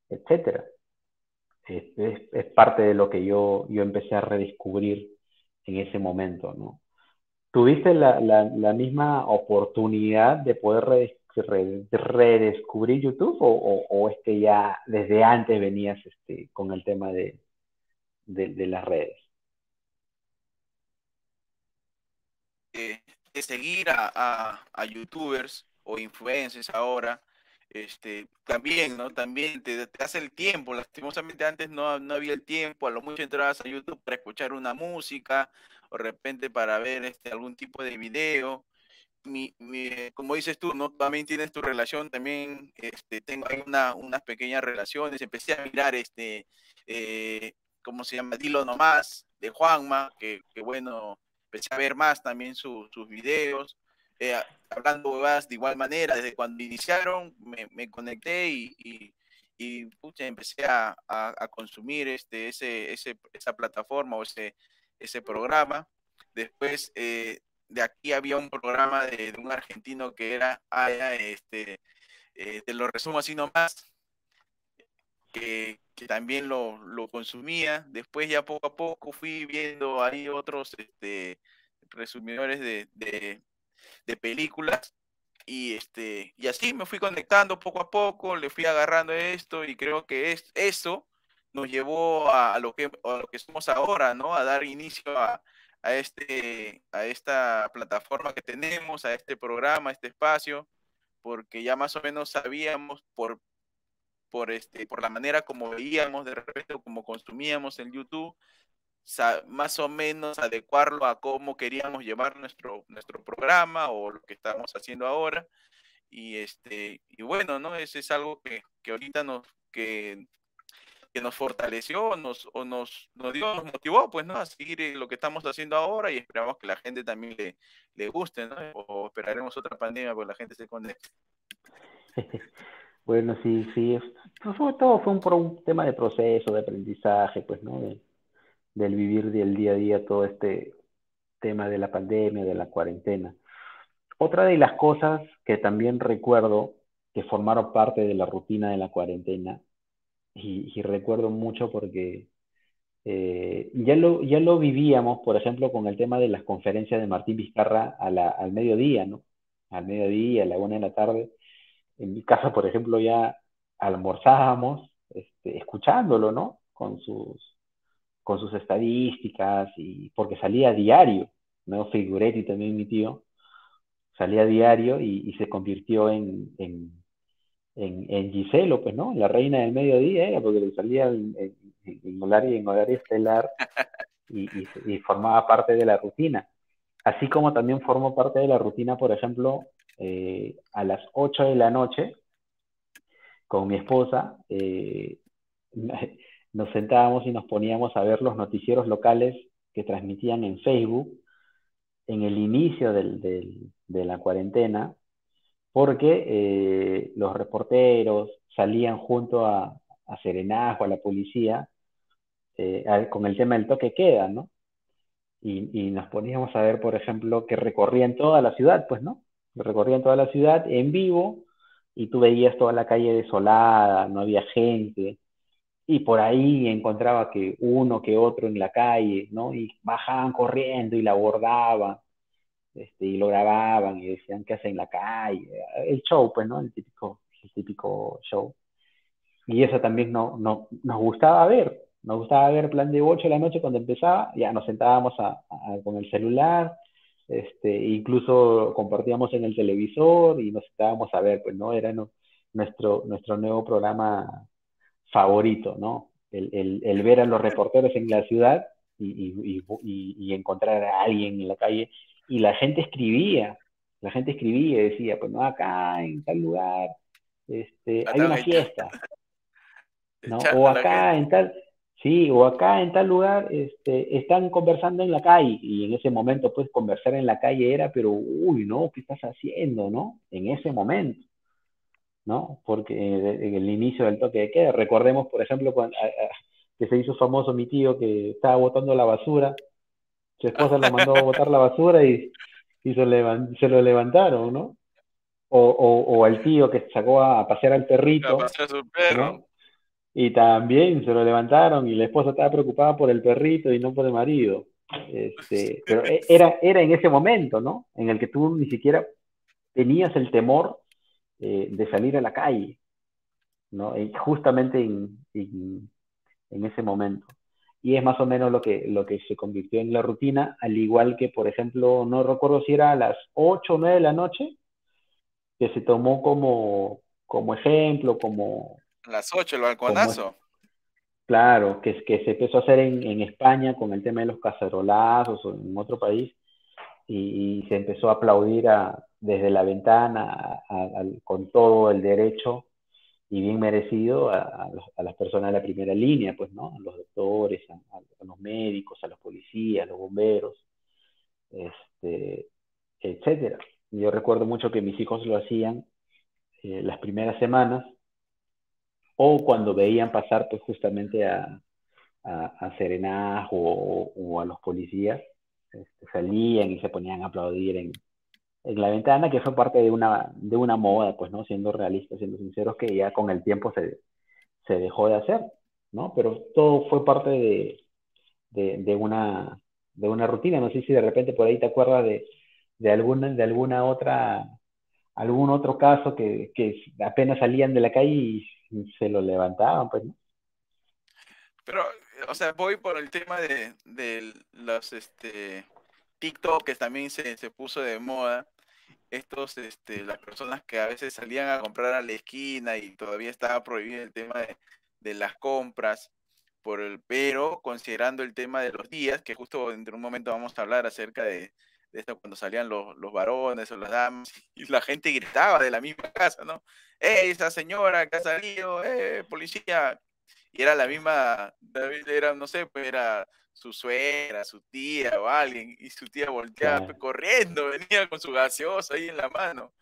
etcétera. Es parte de lo que yo empecé a redescubrir en ese momento, ¿no? ¿Tuviste la misma oportunidad de poder redescubrir YouTube o es que ya desde antes venías con el tema de las redes? De seguir a youtubers o influencers ahora, también, ¿no? También te hace el tiempo. Lastimosamente antes no había el tiempo, a lo mucho entrabas a YouTube para escuchar una música o de repente para ver algún tipo de video. Como dices tú, ¿no? También tienes tu relación, también tengo ahí unas pequeñas relaciones. Empecé a mirar ¿cómo se llama? Dilo Nomás, de Juanma, que bueno, empecé a ver más también sus videos. Hablando huevadas de igual manera, desde cuando iniciaron me conecté y pucha, empecé a consumir esa plataforma o ese programa. Después, de aquí había un programa de un argentino que era, te lo resumo así nomás, que también lo consumía. Después ya poco a poco fui viendo ahí otros resumidores de películas y así me fui conectando poco a poco, le fui agarrando esto y creo que eso nos llevó a lo que somos ahora, ¿no? A dar inicio a esta plataforma que tenemos, a este programa, a este espacio, porque ya más o menos sabíamos por la manera como veíamos de repente, o como consumíamos en YouTube, más o menos adecuarlo a cómo queríamos llevar nuestro programa o lo que estamos haciendo ahora. Y bueno, ¿no? Eso es algo que ahorita que nos fortaleció, nos motivó, pues, ¿no? A seguir lo que estamos haciendo ahora, y esperamos que la gente también le guste, ¿no? O esperaremos otra pandemia porque la gente se conecte. Bueno, sí, sí, pues, sobre todo fue por un tema de proceso, de aprendizaje, pues, ¿no? Del vivir del día a día todo este tema de la pandemia, de la cuarentena. Otra de las cosas que también recuerdo que formaron parte de la rutina de la cuarentena, y recuerdo mucho porque ya lo vivíamos, por ejemplo, con el tema de las conferencias de Martín Vizcarra al mediodía, ¿no? Al mediodía, a la 1 de la tarde. En mi casa, por ejemplo, ya almorzábamos escuchándolo, ¿no? Con sus estadísticas, y porque salía a diario, ¿no? Figuretti también, mi tío, salía a diario y se convirtió en Giselo, pues, ¿no? La reina del mediodía era porque le salía en horario estelar, y formaba parte de la rutina. Así como también formó parte de la rutina, por ejemplo, a las 8 de la noche, con mi esposa, nos sentábamos y nos poníamos a ver los noticieros locales que transmitían en Facebook en el inicio de la cuarentena, porque los reporteros salían junto a Serenazgo, a la policía, con el tema del toque de queda, ¿no? Y nos poníamos a ver, por ejemplo, que recorrían toda la ciudad, pues, ¿no? Recorrían toda la ciudad en vivo, y tú veías toda la calle desolada, no había gente, y por ahí encontraba que uno que otro en la calle, ¿no? Y bajaban corriendo y la abordaban, y lo grababan y decían qué hacen en la calle. El show, pues, ¿no? El típico show. Y eso también nos gustaba ver. Nos gustaba ver plan de 8 de la noche cuando empezaba, ya nos sentábamos con el celular, incluso compartíamos en el televisor y nos sentábamos a ver, pues, ¿no? Era nuestro nuevo programa favorito, ¿no? El ver a los reporteros en la ciudad y encontrar a alguien en la calle. Y la gente escribía y decía, pues, no, acá en tal lugar hay Estaban una fiesta, ¿no? echando O a la acá gente. en tal, sí, o acá en tal lugar están conversando en la calle, y en ese momento, pues, conversar en la calle era, pero, uy, ¿no? ¿Qué estás haciendo, no? En ese momento, ¿no? Porque en el inicio del toque de queda, recordemos, por ejemplo, que se hizo famoso mi tío que estaba botando la basura, su esposa lo mandó a botar la basura se lo levantaron, ¿no? O al tío que sacó a pasear al A perrito, pasear a su perro. ¿no? Y también se lo levantaron, y la esposa estaba preocupada por el perrito y no por el marido. Pero era en ese momento, ¿no? En el que tú ni siquiera tenías el temor de salir a la calle, ¿no? Y justamente en ese momento. Y es más o menos lo que se convirtió en la rutina, al igual que, por ejemplo, no recuerdo si era a las 8 o 9 de la noche, que se tomó como ejemplo, A las 8 el como balconazo. claro, que se empezó a hacer en España con el tema de los cacerolazos, o en otro país, y se empezó a aplaudir desde la ventana, con todo el derecho y bien merecido a las personas de la primera línea, pues, ¿no? A los doctores, a los médicos, a los policías, a los bomberos, este, etcétera. Yo recuerdo mucho que mis hijos lo hacían las primeras semanas, o cuando veían pasar, pues, justamente a Serenazgo o a los policías, salían y se ponían a aplaudir en la ventana, que fue parte de una moda, pues, ¿no? Siendo realistas, siendo sinceros, que ya con el tiempo se dejó de hacer, ¿no? Pero todo fue parte de una, de una rutina. No sé si de repente por ahí te acuerdas de alguna otra, algún otro caso que apenas salían de la calle y se lo levantaban, pues, ¿no? Pero, o sea, voy por el tema de los TikTok, que también se puso de moda. las personas que a veces salían a comprar a la esquina y todavía estaba prohibido el tema de las compras, pero considerando el tema de los días, que justo dentro de un momento vamos a hablar acerca de esto cuando salían los varones o las damas, y la gente gritaba de la misma casa, ¿no? ¡Ey, esa señora que ha salido! Policía! Y era la misma, era, no sé, pues era su suegra, su tía o alguien, y su tía volteaba Claro, corriendo, venía con su gaseosa ahí en la mano.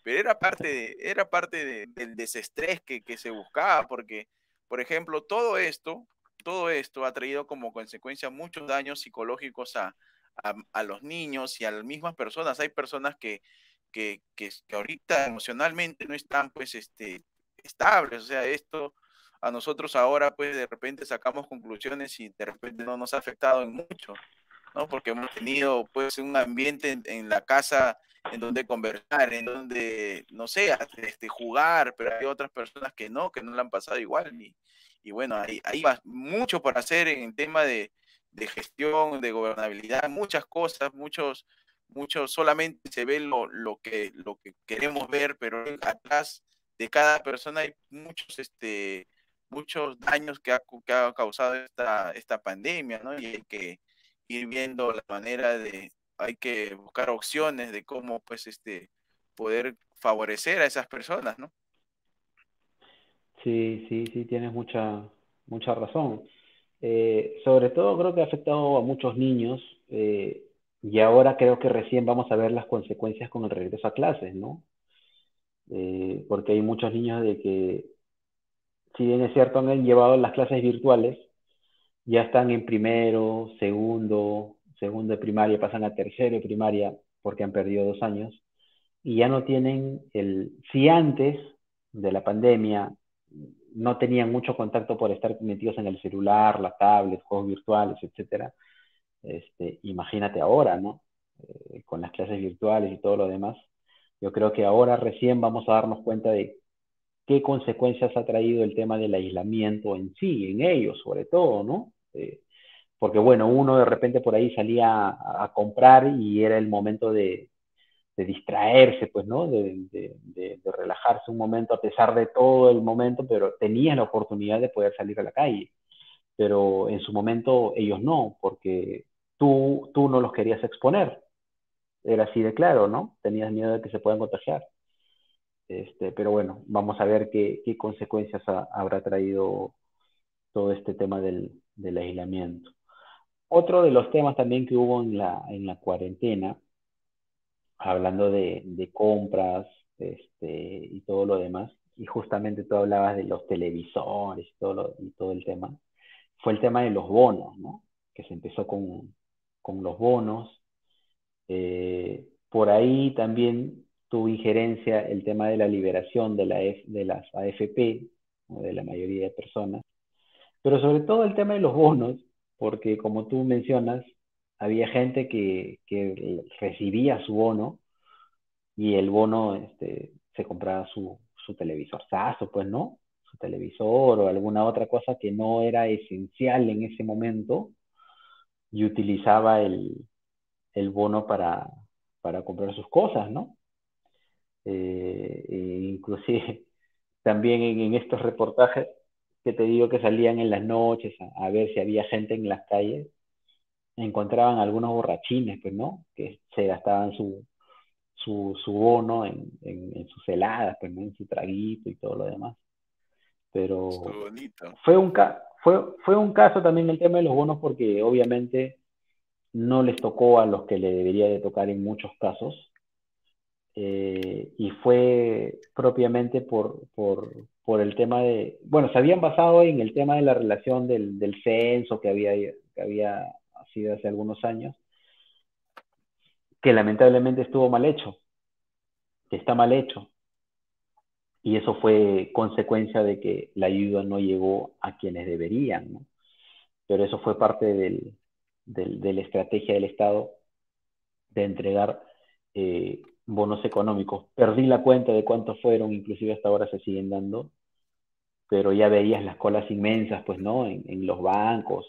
Pero era parte del desestrés que se buscaba, porque, por ejemplo, todo esto ha traído como consecuencia muchos daños psicológicos a los niños y a las mismas personas. Hay personas que ahorita emocionalmente no están, pues, estables. O sea, esto a nosotros ahora, pues, de repente sacamos conclusiones y de repente no nos ha afectado en mucho, ¿no? Porque hemos tenido, pues, un ambiente en la casa en donde conversar, en donde, no sé, jugar, pero hay otras personas que no la han pasado igual. Y bueno, hay mucho por hacer en tema de gestión, de gobernabilidad, muchas cosas, muchos solamente se ve lo que queremos ver, pero atrás de cada persona hay muchos daños que ha causado esta pandemia, ¿no? Y hay que ir viendo la manera hay que buscar opciones de cómo, pues, poder favorecer a esas personas, ¿no? sí, sí, sí, tienes mucha razón. Sobre todo creo que ha afectado a muchos niños y ahora creo que recién vamos a ver las consecuencias con el regreso a clases, ¿no? Porque hay muchos niños de que, si bien es cierto, han llevado las clases virtuales, ya están en primero, segundo de primaria, pasan a tercero de primaria porque han perdido 2 años y ya no tienen si antes de la pandemia no tenían mucho contacto por estar metidos en el celular, la tablet, juegos virtuales, etcétera. Imagínate ahora, ¿no? Con las clases virtuales y todo lo demás. Yo creo que ahora recién vamos a darnos cuenta de qué consecuencias ha traído el tema del aislamiento en sí, en ellos sobre todo, ¿no? Porque bueno, uno de repente por ahí salía a comprar y era el momento de distraerse, pues, ¿no? De relajarse un momento a pesar de todo el momento, pero tenías la oportunidad de poder salir a la calle. Pero en su momento ellos no, porque tú no los querías exponer. Era así de claro, ¿no? Tenías miedo de que se puedan contagiar. Pero bueno, vamos a ver qué consecuencias habrá traído todo este tema del aislamiento. Otro de los temas también que hubo en la cuarentena, hablando de compras y todo lo demás, y justamente tú hablabas de los televisores y todo el tema, fue el tema de los bonos, ¿no? Que se empezó con los bonos. Por ahí también tuvo injerencia el tema de la liberación de las AFP, ¿no? De la mayoría de personas, pero sobre todo el tema de los bonos, porque como tú mencionas, había gente que recibía su bono y el bono se compraba su televisorzazo, pues, ¿no? Su televisor o alguna otra cosa que no era esencial en ese momento y utilizaba el bono para comprar sus cosas, ¿no? Inclusive también en estos reportajes que te digo que salían en las noches a ver si había gente en las calles, encontraban algunos borrachines, pues, ¿no? Que se gastaban su bono en sus heladas, pues, ¿no? En su traguito y todo lo demás. Estuvo Pero bonito. fue un caso también el tema de los bonos porque obviamente no les tocó a los que le debería de tocar en muchos casos. Y fue propiamente por el tema bueno, se habían basado en el tema de la relación del censo que había sido hace algunos años, que lamentablemente estuvo mal hecho, que está mal hecho, y eso fue consecuencia de que la ayuda no llegó a quienes deberían, ¿no? Pero eso fue parte de la estrategia del Estado de entregar bonos económicos. Perdí la cuenta de cuántos fueron, inclusive hasta ahora se siguen dando, pero ya veías las colas inmensas, pues, ¿no? En los bancos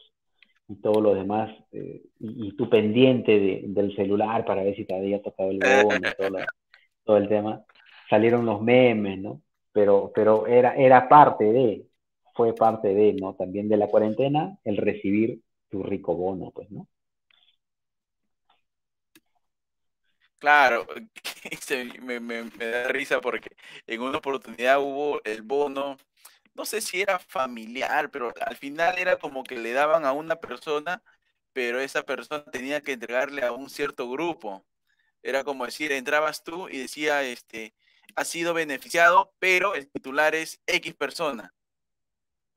y todo lo demás, y tú pendiente del celular para ver si te había tocado el bono y todo lo demás. todo el tema. Salieron los memes, ¿no? Pero era parte fue parte de, ¿no? También de la cuarentena, el recibir tu rico bono, pues, ¿no? Claro, me da risa porque en una oportunidad hubo el bono, no sé si era familiar, pero al final era como que le daban a una persona, pero esa persona tenía que entregarle a un cierto grupo. Era como decir, entrabas tú y decía, ha sido beneficiado, pero el titular es X persona,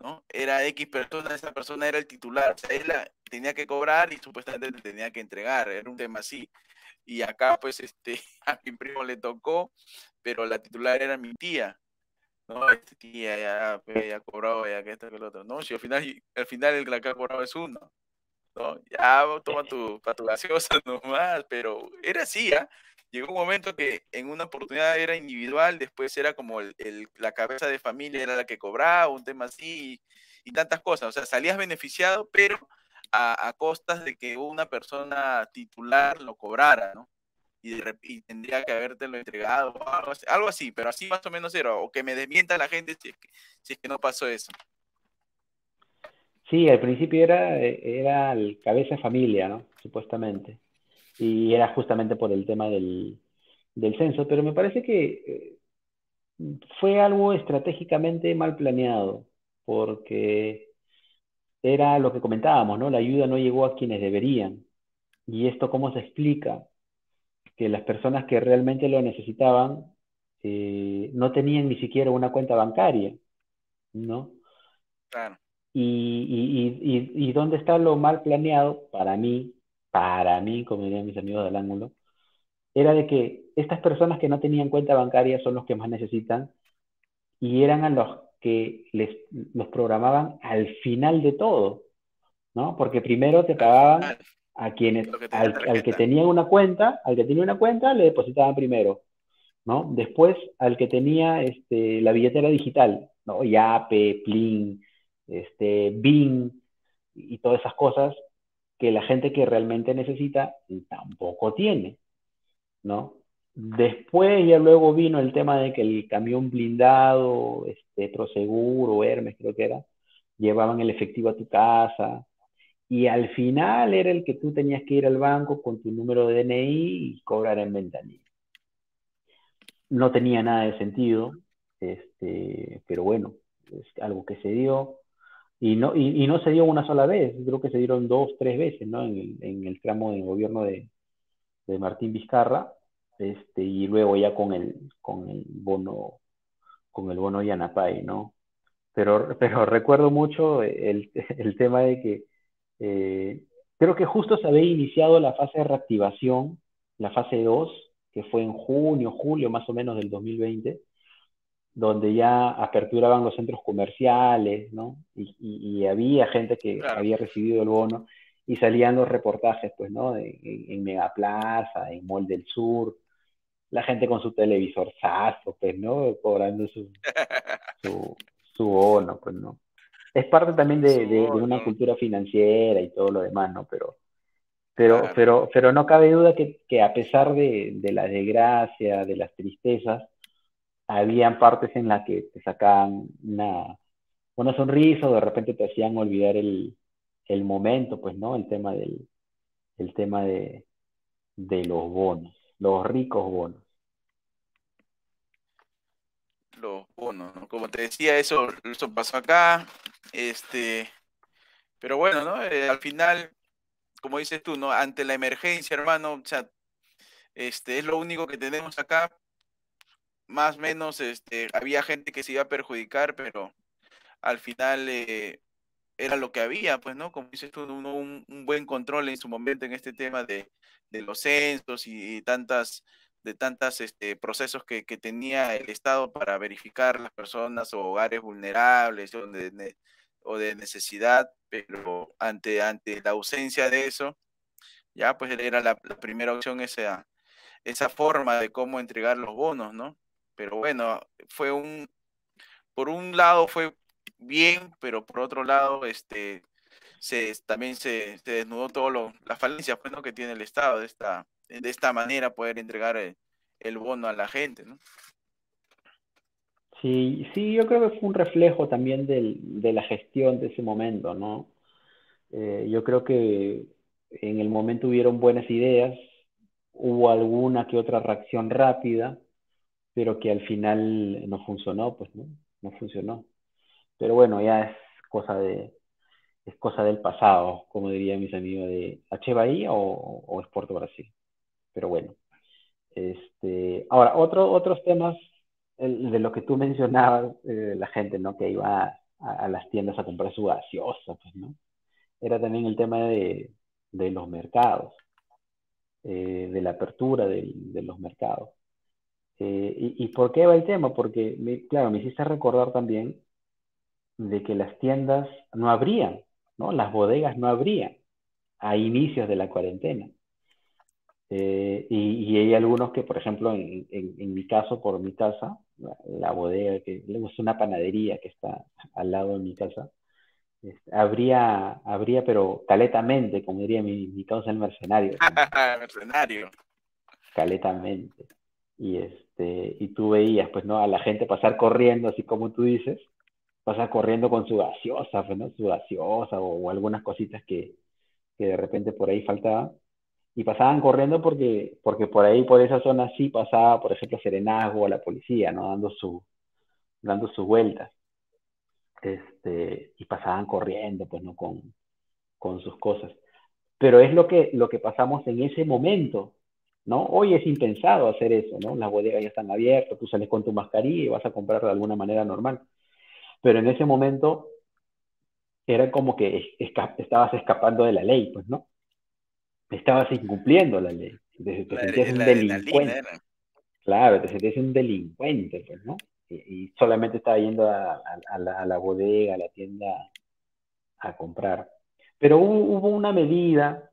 ¿no? Era X persona, esa persona era el titular, o sea, tenía que cobrar y supuestamente le tenía que entregar, era un tema así. Y acá, pues, a mi primo le tocó, pero la titular era mi tía, ¿no? Tía ya, pues, ya cobrado, ya que esto, que lo otro, ¿no? Si al final el que ha cobrado es uno, ¿no? Ya, toma para tu gaseosa nomás, pero era así, ¿ah? Llegó un momento que en una oportunidad era individual, después era como la cabeza de familia era la que cobraba, un tema así, y tantas cosas. O sea, salías beneficiado, pero a costas de que una persona titular lo cobrara, ¿no? Y tendría que habértelo entregado, o algo así, pero así más o menos era, o que me desmienta la gente si es que no pasó eso. Sí, al principio era el cabeza de familia, ¿no? Supuestamente. Y era justamente por el tema del censo, pero me parece que fue algo estratégicamente mal planeado, porque era lo que comentábamos, ¿no? La ayuda no llegó a quienes deberían. ¿Y esto cómo se explica? Que las personas que realmente lo necesitaban no tenían ni siquiera una cuenta bancaria, ¿no? Claro. Y dónde está lo mal planeado, para mí, como dirían mis amigos del ángulo, era de que estas personas que no tenían cuenta bancaria son los que más necesitan y eran a los que los programaban al final de todo, ¿no? Porque primero te Al pagaban final, a quienes, lo que tenía al que tarjeta. tenía una cuenta, al que tenía una cuenta le depositaban primero, ¿no? Después al que tenía la billetera digital, ¿no? Yape, Plin, Bing y todas esas cosas que la gente que realmente necesita tampoco tiene, ¿no? Después ya luego vino el tema de que el camión blindado, Prosegur o Hermes creo que era, llevaban el efectivo a tu casa y al final era el que tú tenías que ir al banco con tu número de DNI y cobrar en ventanilla. No tenía nada de sentido, pero bueno, es algo que se dio y no se dio una sola vez, creo que se dieron dos, tres veces, ¿no? En el tramo de gobierno de Martín Vizcarra, y luego ya con el bono Yanapay, ¿no? Pero recuerdo mucho el tema de que eh, creo que justo se había iniciado la fase de reactivación, la fase 2 que fue en junio, julio más o menos del 2020 donde ya aperturaban los centros comerciales, ¿no? Y había gente que Claro. había recibido el bono y salían los reportajes, pues, ¿no? En Megaplaza, en Mall del Sur, la gente con su televisor sazo, pues, ¿no? Cobrando su, su bono, pues, ¿no? Es parte también Su de una bono, cultura financiera y todo lo demás, ¿no? claro. Pero no cabe duda que a pesar de la desgracia, de las tristezas, habían partes en las que te sacaban una sonrisa o de repente te hacían olvidar el momento, pues, ¿no? El tema de los bonos, los ricos bonos. Los bonos, ¿no? Como te decía, eso pasó acá, pero bueno, ¿no? Al final, como dices tú, ¿no? Ante la emergencia, hermano, o sea, es lo único que tenemos acá, más o menos, había gente que se iba a perjudicar, pero al final era lo que había, pues, ¿no? Como dices tú, un buen control en su momento en este tema de los censos y tantas procesos que tenía el Estado para verificar las personas o hogares vulnerables o de necesidad, pero ante la ausencia de eso, ya pues era la primera opción esa forma de cómo entregar los bonos, ¿no? Pero bueno, por un lado fue bien, pero por otro lado, también se desnudó las falencias pues, ¿no? que tiene el Estado de esta manera poder entregar el bono a la gente, ¿no? Sí, sí, yo creo que fue un reflejo también de la gestión de ese momento, ¿no? Yo creo que en el momento hubieron buenas ideas, hubo alguna que otra reacción rápida, pero que al final no funcionó, pues, ¿no? No funcionó. Pero bueno, ya es cosa del pasado, como dirían mis amigos de H Bahía o Sport Brasil. Pero bueno, ahora, otros temas de lo que tú mencionabas, la gente, ¿no? Que iba a las tiendas a comprar su gaseosa, pues, ¿no? Era también el tema de los mercados, de la apertura de los mercados. ¿Y por qué va el tema? Porque, claro, me hiciste recordar también de que las tiendas no abrían, ¿no? Las bodegas no abrían a inicios de la cuarentena. Y hay algunos que, por ejemplo, en mi caso, por mi casa, la bodega, que es una panadería que está al lado de mi casa, habría, pero caletamente, como diría mi causa el mercenario, ¿sí? Mercenario. Caletamente. Y tú veías, pues, ¿no? A la gente pasar corriendo, así como tú dices, pasar corriendo con su gaseosa, pues, ¿no? Su gaseosa o algunas cositas que de repente por ahí faltaban. Y pasaban corriendo porque por ahí, por esa zona sí pasaba, por ejemplo, Serenazgo o la policía, ¿no? Dando sus vueltas. Y pasaban corriendo, pues, ¿no? Con sus cosas. Pero es lo que pasamos en ese momento, ¿no? Hoy es impensado hacer eso, ¿no? Las bodegas ya están abiertas, tú sales con tu mascarilla y vas a comprar de alguna manera normal. Pero en ese momento era como que estabas escapando de la ley, pues, ¿no? Estabas incumpliendo la ley. Entonces te sentías un La adrenalina delincuente. era. Claro, te sentías un delincuente, pues, ¿no? Y solamente estaba yendo a la bodega, a la tienda a comprar. Pero hubo una medida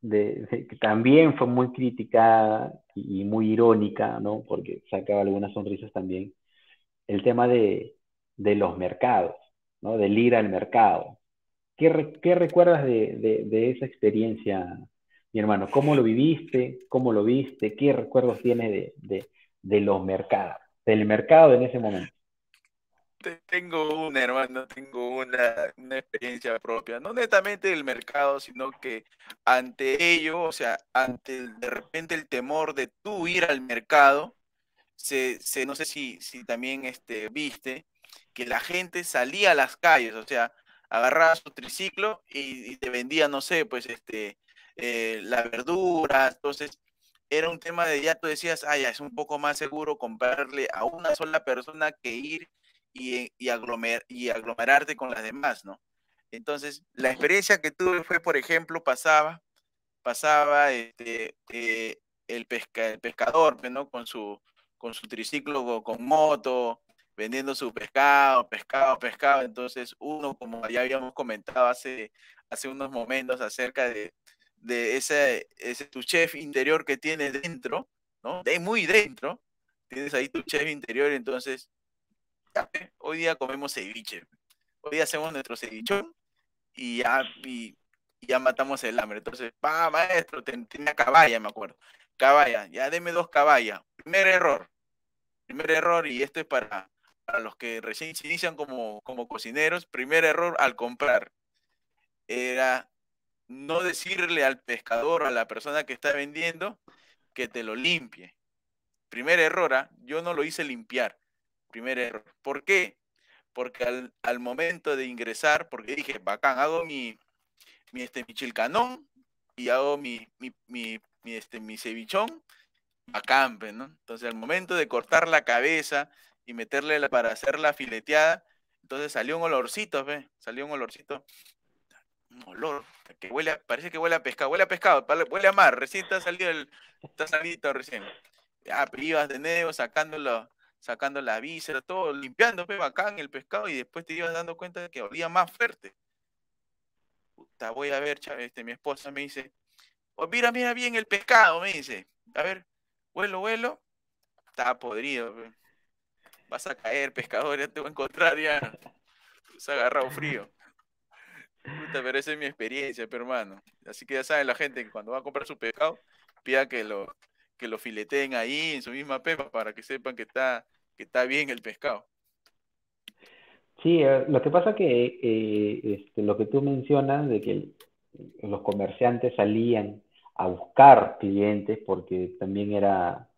que también fue muy criticada y muy irónica, ¿no? Porque sacaba algunas sonrisas también, el tema de los mercados, ¿no? Del ir al mercado. ¿Qué recuerdas de esa experiencia, mi hermano? ¿Cómo lo viviste? ¿Cómo lo viste? ¿Qué recuerdos tienes de los mercados? Del mercado en ese momento. Tengo una, hermano, tengo una experiencia propia, no netamente del mercado, sino que ante ello, o sea, de repente el temor de tú ir al mercado, no sé si también viste que la gente salía a las calles, o sea, agarraba su triciclo y te vendía, no sé, pues la verdura. Entonces era un tema de, ya tú decías, ah, ya es un poco más seguro comprarle a una sola persona que ir y aglomerarte con las demás, ¿no? Entonces, la experiencia que tuve fue, por ejemplo, pasaba el pescador, pues, ¿no? Con su triciclo, con moto, vendiendo su pescado. Entonces, uno, como ya habíamos comentado hace unos momentos acerca de ese tu chef interior que tienes dentro, ¿no? Muy dentro, tienes ahí tu chef interior. Entonces, ya, hoy día comemos ceviche. Hoy día hacemos nuestro cevichón y ya matamos el hambre. Entonces, pa, maestro, tenía caballa, me acuerdo. Caballa, ya deme 2 caballas. Primer error, y esto es para los que recién se inician como cocineros. Primer error al comprar era no decirle al pescador o a la persona que está vendiendo que te lo limpie. Primer error, ¿ah? Yo no lo hice limpiar. Primer error. ¿Por qué? Porque al momento de ingresar, porque dije, bacán, hago mi chilcanón y hago mi cevichón, bacán, pues, ¿no? Entonces, al momento de cortar la cabeza y meterle para hacer la fileteada, entonces salió un olorcito, ¿ves? Salió un olorcito, un olor que parece que huele a pescado, huele a mar, recién está salido recién. Ya, pero ibas de nuevo sacando la víscera, todo, limpiando, pe, bacán el pescado, y después te ibas dando cuenta de que olía más fuerte. Puta, voy a ver, mi esposa me dice, oh, mira bien el pescado, me dice. A ver, huelo, está podrido, pe. Vas a caer, pescador, ya te voy a encontrar ya. Se ha agarrado frío. Puta, pero esa es mi experiencia, pe, hermano. Así que ya saben la gente que cuando va a comprar su pescado, pida que lo fileteen ahí en su misma pepa para que sepan que está bien el pescado. Sí, lo que pasa que lo que tú mencionas de que los comerciantes salían a buscar clientes porque también era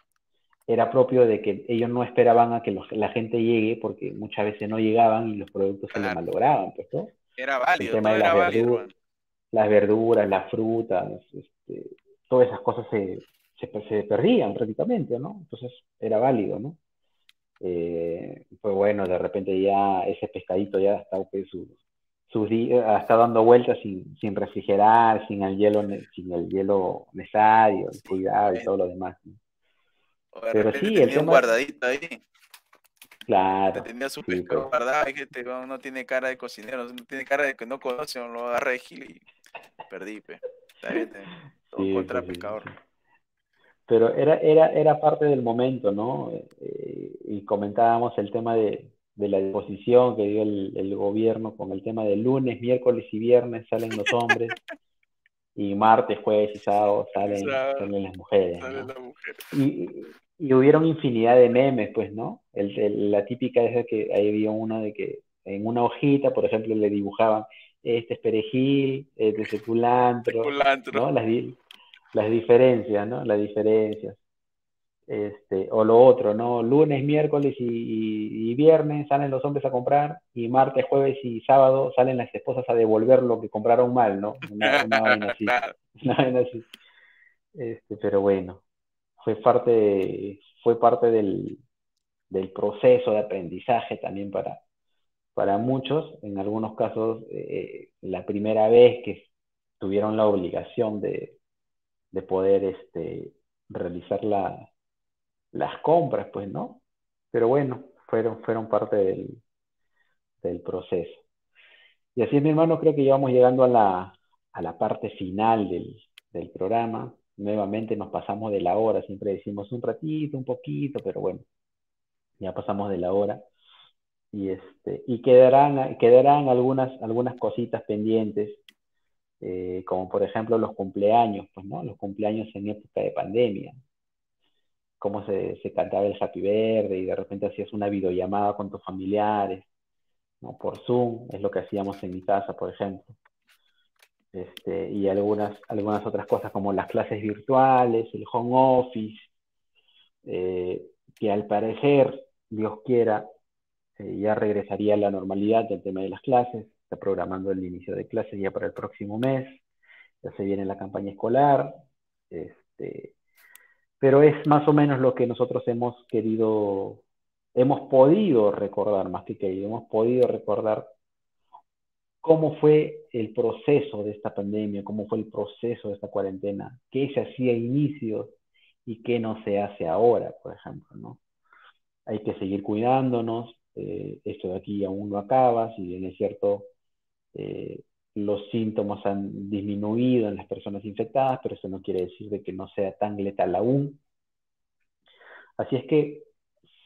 propio de que ellos no esperaban a que la gente llegue porque muchas veces no llegaban y los productos se les Claro, malograban, pues, ¿no? era El válido, tema todo de era válido, hermano. las verduras, las frutas, todas esas cosas se perdían prácticamente, ¿no? Entonces era válido, ¿no? Pues bueno, de repente ya ese pescadito ya está pues, está dando vueltas sin refrigerar, sin el hielo necesario, el Sí, cuidado y bueno. todo lo demás, ¿no? O de Pero repente sí, el tenía un tema, guardadito ahí, te claro, tenía su sí, pues, pescado guardado, y que no tiene cara de cocinero, no tiene cara de que no conoce, no lo agarra de gil y perdí, pe. Está bien, todo sí, contra pues, sí, pescador. sí. Pero era parte del momento, ¿no? Y comentábamos el tema de la disposición que dio el gobierno con el tema de lunes, miércoles y viernes salen los hombres y martes, jueves y sábado Esa salen las mujeres, sale ¿no? la mujer. Y hubieron infinidad de memes, pues, ¿no? La típica es que ahí había uno de que en una hojita, por ejemplo, le dibujaban, este es perejil, este es De culantro, culantro. ¿no? Las diferencias, ¿no? Las diferencias. O lo otro, ¿no? Lunes, miércoles y viernes salen los hombres a comprar y martes, jueves y sábado salen las esposas a devolver lo que compraron mal, ¿no? Una vaina así, Claro. una vaina así. Pero bueno, fue parte del proceso de aprendizaje también para muchos. En algunos casos, la primera vez que tuvieron la obligación de poder realizar las compras, pues, ¿no? Pero bueno, fueron parte del proceso. Y así es, mi hermano, creo que ya vamos llegando a la parte final del programa. Nuevamente nos pasamos de la hora, siempre decimos un ratito, un poquito, pero bueno, ya pasamos de la hora. Y quedarán algunas cositas pendientes, como por ejemplo los cumpleaños, pues, ¿no? Los cumpleaños en época de pandemia, cómo se cantaba el Happy Verde y de repente hacías una videollamada con tus familiares, ¿no? Por Zoom, es lo que hacíamos en mi casa, por ejemplo. Y algunas otras cosas como las clases virtuales, el home office, eh, que al parecer, Dios quiera, ya regresaría a la normalidad del tema de las clases, está programando el inicio de clases ya para el próximo mes, ya se viene la campaña escolar, este, pero es más o menos lo que nosotros hemos podido recordar, más que querido, hemos podido recordar cómo fue el proceso de esta pandemia, cómo fue el proceso de esta cuarentena, qué se hacía a inicios y qué no se hace ahora, por ejemplo, ¿no? Hay que seguir cuidándonos, esto de aquí aún no acaba, si bien es cierto, eh, los síntomas han disminuido en las personas infectadas, pero eso no quiere decir de que no sea tan letal aún. Así es que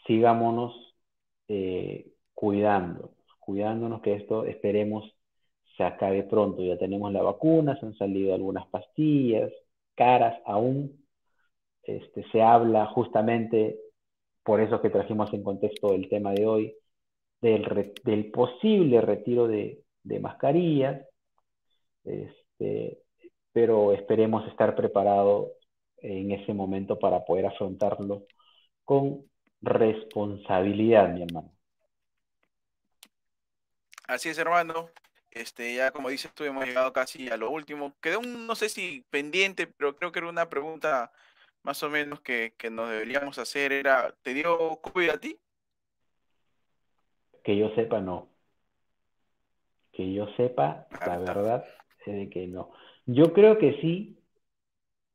sigámonos cuidándonos que esto esperemos se acabe pronto. Ya tenemos la vacuna, se han salido algunas pastillas, caras aún. Se habla justamente, por eso que trajimos en contexto el tema de hoy, del posible retiro de mascarillas, este, pero esperemos estar preparados en ese momento para poder afrontarlo con responsabilidad, mi hermano. Así es, hermano. Ya como dices tú, hemos llegado casi a lo último. Quedó no sé si pendiente, pero creo que era una pregunta más o menos que nos deberíamos hacer. ¿Te dio COVID a ti? Que yo sepa, no. Que yo sepa, Ahí la está. verdad es de que no. Yo creo que sí,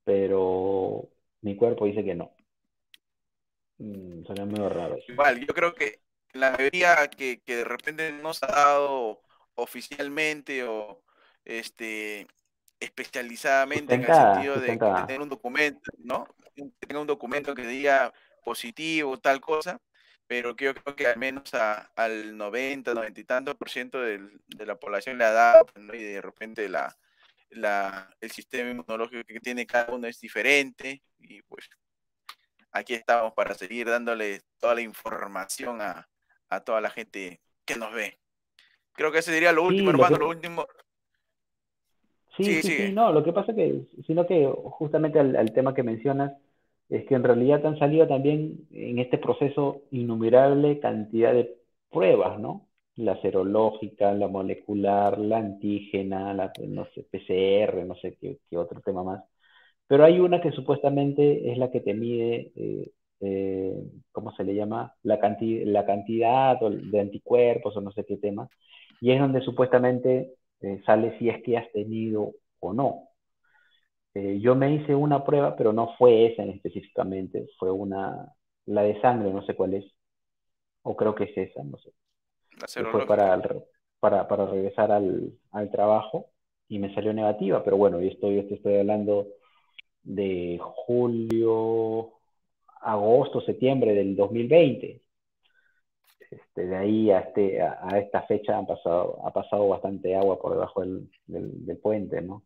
pero mi cuerpo dice que no. Suena medio raro eso. Igual, yo creo que la mayoría que de repente no se ha dado oficialmente o este, especializadamente en el Sustentada, sentido de sustentada. tener un documento, ¿no? Que tenga un documento que diga positivo, tal cosa, pero que yo creo que al menos al 90 y tanto por ciento de la población le ha dado, ¿no? Y de repente el sistema inmunológico que tiene cada uno es diferente y pues aquí estamos para seguir dándole toda la información a toda la gente que nos ve. Creo que ese sería lo último, Sí, hermano, lo último. Sigue, sí, sigue. no, lo que pasa que, sino que justamente al tema que mencionas, es que en realidad te han salido también en este proceso innumerable cantidad de pruebas, ¿no? La serológica, la molecular, la antígena, la, no sé, PCR, no sé qué otro tema más. Pero hay una que supuestamente es la que te mide, ¿cómo se le llama? La cantidad de anticuerpos o no sé qué tema. Y es donde supuestamente sale si es que has tenido o no. Yo me hice una prueba, pero no fue esa en específicamente, fue la de sangre, no sé cuál es, o creo que es esa, no sé. La Y fue serológica. para regresar al trabajo y me salió negativa, pero bueno, yo te estoy hablando de julio, agosto, septiembre del 2020. De ahí a esta fecha ha pasado bastante agua por debajo del puente, ¿no?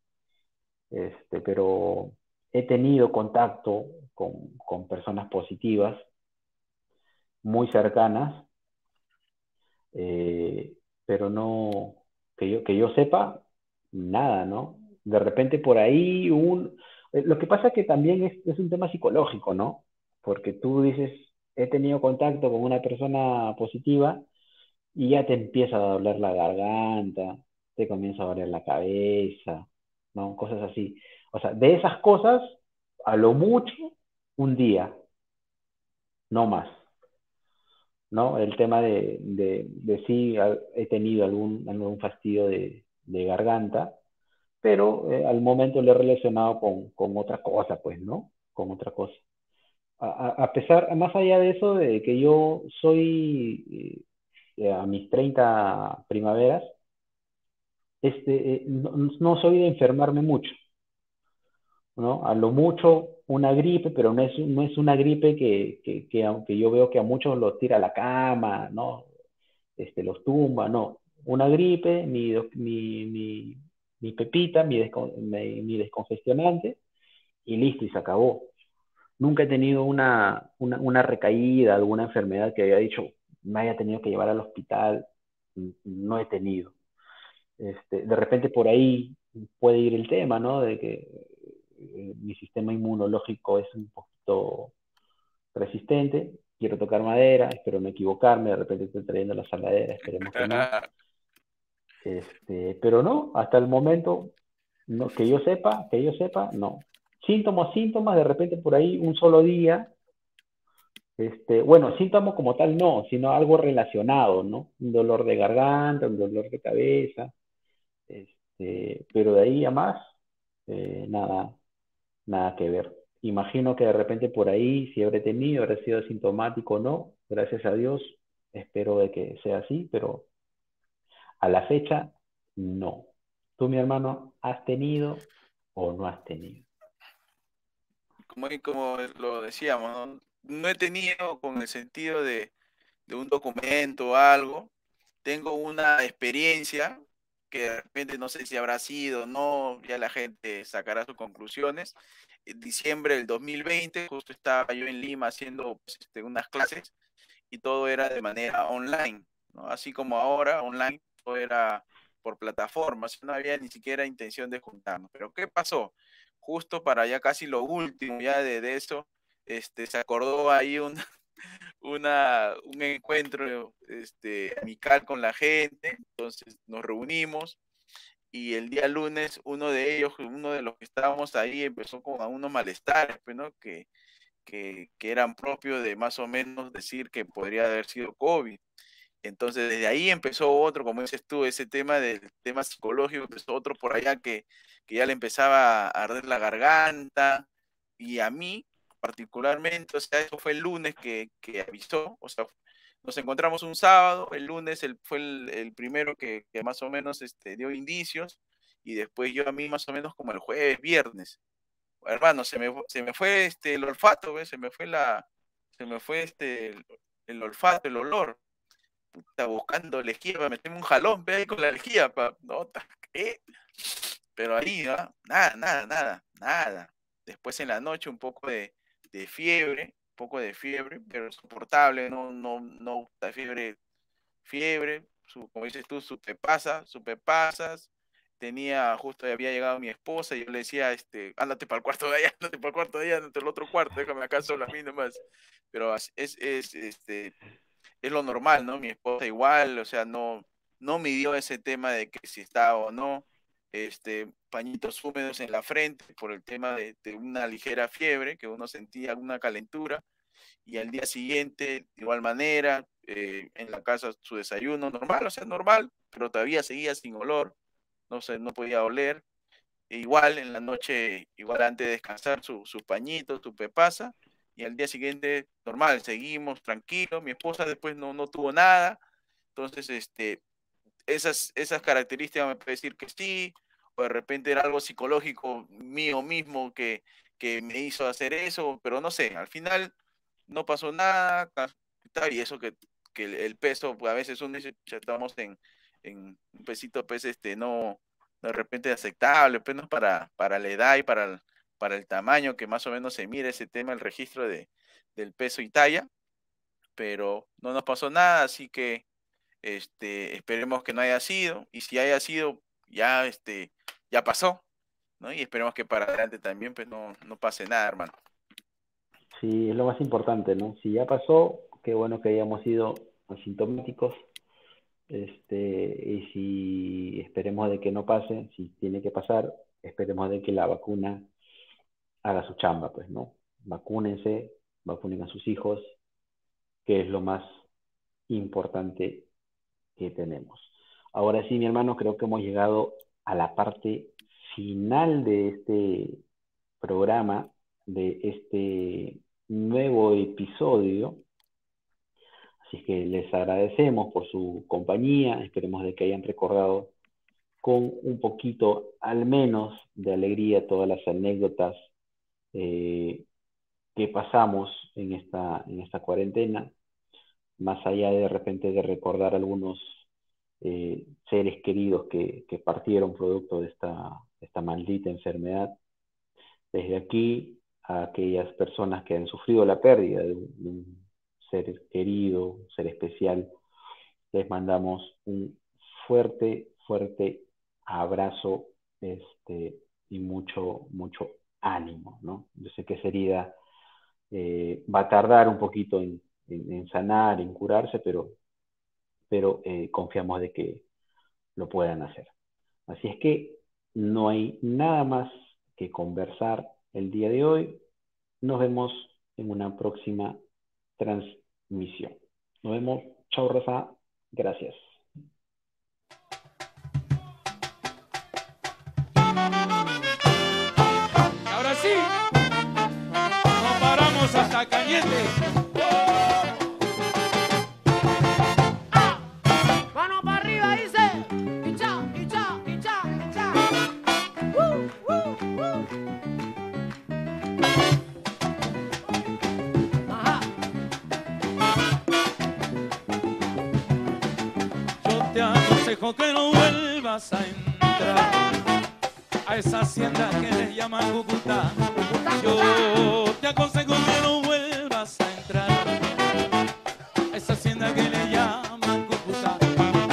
Pero he tenido contacto con personas positivas muy cercanas, eh, pero no, que yo sepa, nada, ¿no? De repente por ahí lo que pasa es que también es un tema psicológico, ¿no? Porque tú dices, he tenido contacto con una persona positiva y ya te empieza a doler la garganta, te comienza a doler la cabeza, ¿no? Cosas así. O sea, de esas cosas, a lo mucho, un día, no más, ¿no? El tema de sí, he tenido algún fastidio de garganta, pero al momento lo he relacionado con otra cosa, pues, ¿no? Con otra cosa. A pesar, más allá de eso, de que yo soy a mis 30 primaveras, no soy de enfermarme mucho, ¿no? A lo mucho una gripe, pero no es una gripe que aunque yo veo que a muchos los tira a la cama, ¿no? Los tumba, no. Una gripe, mi pepita, mi descongestionante, y listo, y se acabó. Nunca he tenido una recaída, alguna enfermedad que haya dicho, me haya tenido que llevar al hospital, no he tenido. De repente por ahí puede ir el tema, ¿no? De que mi sistema inmunológico es un poquito resistente. Quiero tocar madera, espero no equivocarme, de repente estoy trayendo la saladera, esperemos que no. Pero no, hasta el momento, no, que yo sepa, no. Síntomas, de repente por ahí un solo día, bueno, síntomas como tal no, sino algo relacionado, ¿no? Un dolor de garganta, un dolor de cabeza, pero de ahí a más, nada, nada que ver. Imagino que de repente por ahí, si habré tenido, habré sido asintomático o no, gracias a Dios, espero de que sea así, pero a la fecha, no. ¿Tú, mi hermano, has tenido o no has tenido? Como lo decíamos, ¿no? No he tenido con el sentido de un documento o algo. Tengo una experiencia que de repente no sé si habrá sido o no, ya la gente sacará sus conclusiones. En diciembre del 2020, justo estaba yo en Lima haciendo pues, unas clases y todo era de manera online, ¿no? Así como ahora, online, todo era por plataformas, no había ni siquiera intención de juntarnos. Pero ¿qué pasó? Justo para ya casi lo último ya de eso, se acordó ahí un encuentro amical con la gente, entonces nos reunimos y el día lunes uno de ellos, uno de los que estábamos ahí empezó con unos malestares, pues, ¿no? Que eran propios de más o menos decir que podría haber sido COVID. Entonces, desde ahí empezó otro, como dices tú, ese tema del tema psicológico, empezó otro por allá que ya le empezaba a arder la garganta, y a mí, particularmente, o sea, eso fue el lunes que avisó, o sea, nos encontramos un sábado, el lunes fue el primero que más o menos dio indicios, y después yo a mí más o menos como el jueves, viernes, hermano, se me fue el olfato, ¿ves? Se me fue el olfato, el olor. Está buscando lejía para meterme un jalón, ve ahí con la lejía, no, ¿qué? Pero ahí, ¿no? Nada, nada, nada, nada. Después en la noche un poco de fiebre, poco de fiebre, pero soportable, no da fiebre, como dices tú, supe pasas. Justo había llegado mi esposa y yo le decía, ándate para el cuarto de allá, ándate para el cuarto de allá, ándate al otro cuarto, déjame acá solo a mí nomás. Pero es lo normal, ¿no? Mi esposa igual, o sea, no midió ese tema de que si estaba o no, pañitos húmedos en la frente por el tema de una ligera fiebre, que uno sentía una calentura, y al día siguiente, de igual manera, en la casa su desayuno normal, o sea, normal, pero todavía seguía sin olor, no sé, no podía oler. E igual en la noche, igual antes de descansar, sus pañitos, su pepasa, y al día siguiente, normal, seguimos tranquilos. Mi esposa después no tuvo nada, entonces, esas características me puede decir que sí, o de repente era algo psicológico mío mismo que me hizo hacer eso, pero no sé, al final no pasó nada, y eso que el peso, pues a veces uno dice, ya estamos en un pesito, pues, no, de repente aceptable, pues, no para la edad y para el tamaño que más o menos se mira ese tema, el registro del peso y talla, pero no nos pasó nada, así que esperemos que no haya sido, y si haya sido, ya, ya pasó, ¿no? Y esperemos que para adelante también, pues, no pase nada, hermano. Sí, es lo más importante, ¿no? Si ya pasó, qué bueno que hayamos sido asintomáticos, y si esperemos de que no pase, si tiene que pasar, esperemos de que la vacuna haga su chamba, pues, ¿no? Vacúnense, vacunen a sus hijos, que es lo más importante que tenemos. Ahora sí, mi hermano, creo que hemos llegado a la parte final de este programa, de este nuevo episodio. Así que les agradecemos por su compañía, esperemos de que hayan recordado con un poquito, al menos, de alegría todas las anécdotas que pasamos en esta cuarentena, más allá de repente de recordar algunos seres queridos que partieron producto de esta maldita enfermedad. Desde aquí, a aquellas personas que han sufrido la pérdida de un ser querido, un ser especial, les mandamos un fuerte, fuerte abrazo y mucho, mucho ánimo, ¿no? Yo sé que esa herida va a tardar un poquito en sanar, en curarse, pero confiamos de que lo puedan hacer. Así es que no hay nada más que conversar el día de hoy. Nos vemos en una próxima transmisión. Nos vemos. Chao, Rafa. Gracias. Ahora sí, nos paramos hasta Cañete. Mano para arriba, dice. Y chao, y chao, y chao, y chao. Ajá. Yo te aconsejo que no vuelvas a entrar a esa hacienda que les llaman Cúcuta. Yo te aconsejo que no vuelvas a entrar a esa hacienda que le llaman Cúcuta,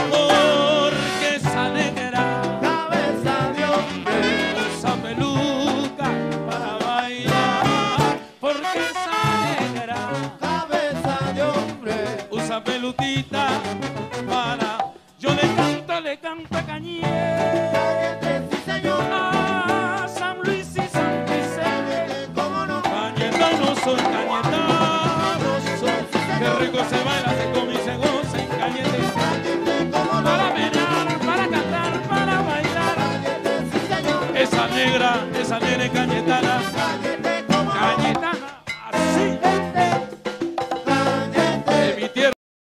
porque esa negra Cabeza de hombre. usa peluca para bailar, porque esa negra Cabeza de hombre. usa peluquita para... Yo le canto a Cañete, Cañete, sí, señor. a San Luis y San Vicente. ¿Cómo no? Cañetano soy cañetano, Sí, qué señor. rico se baila, se come y se goza en Cañete. Cañete, ¿cómo no? Para menear, para cantar, para bailar. Cañete, sí, señor. Esa negra es cañetana. Cañete,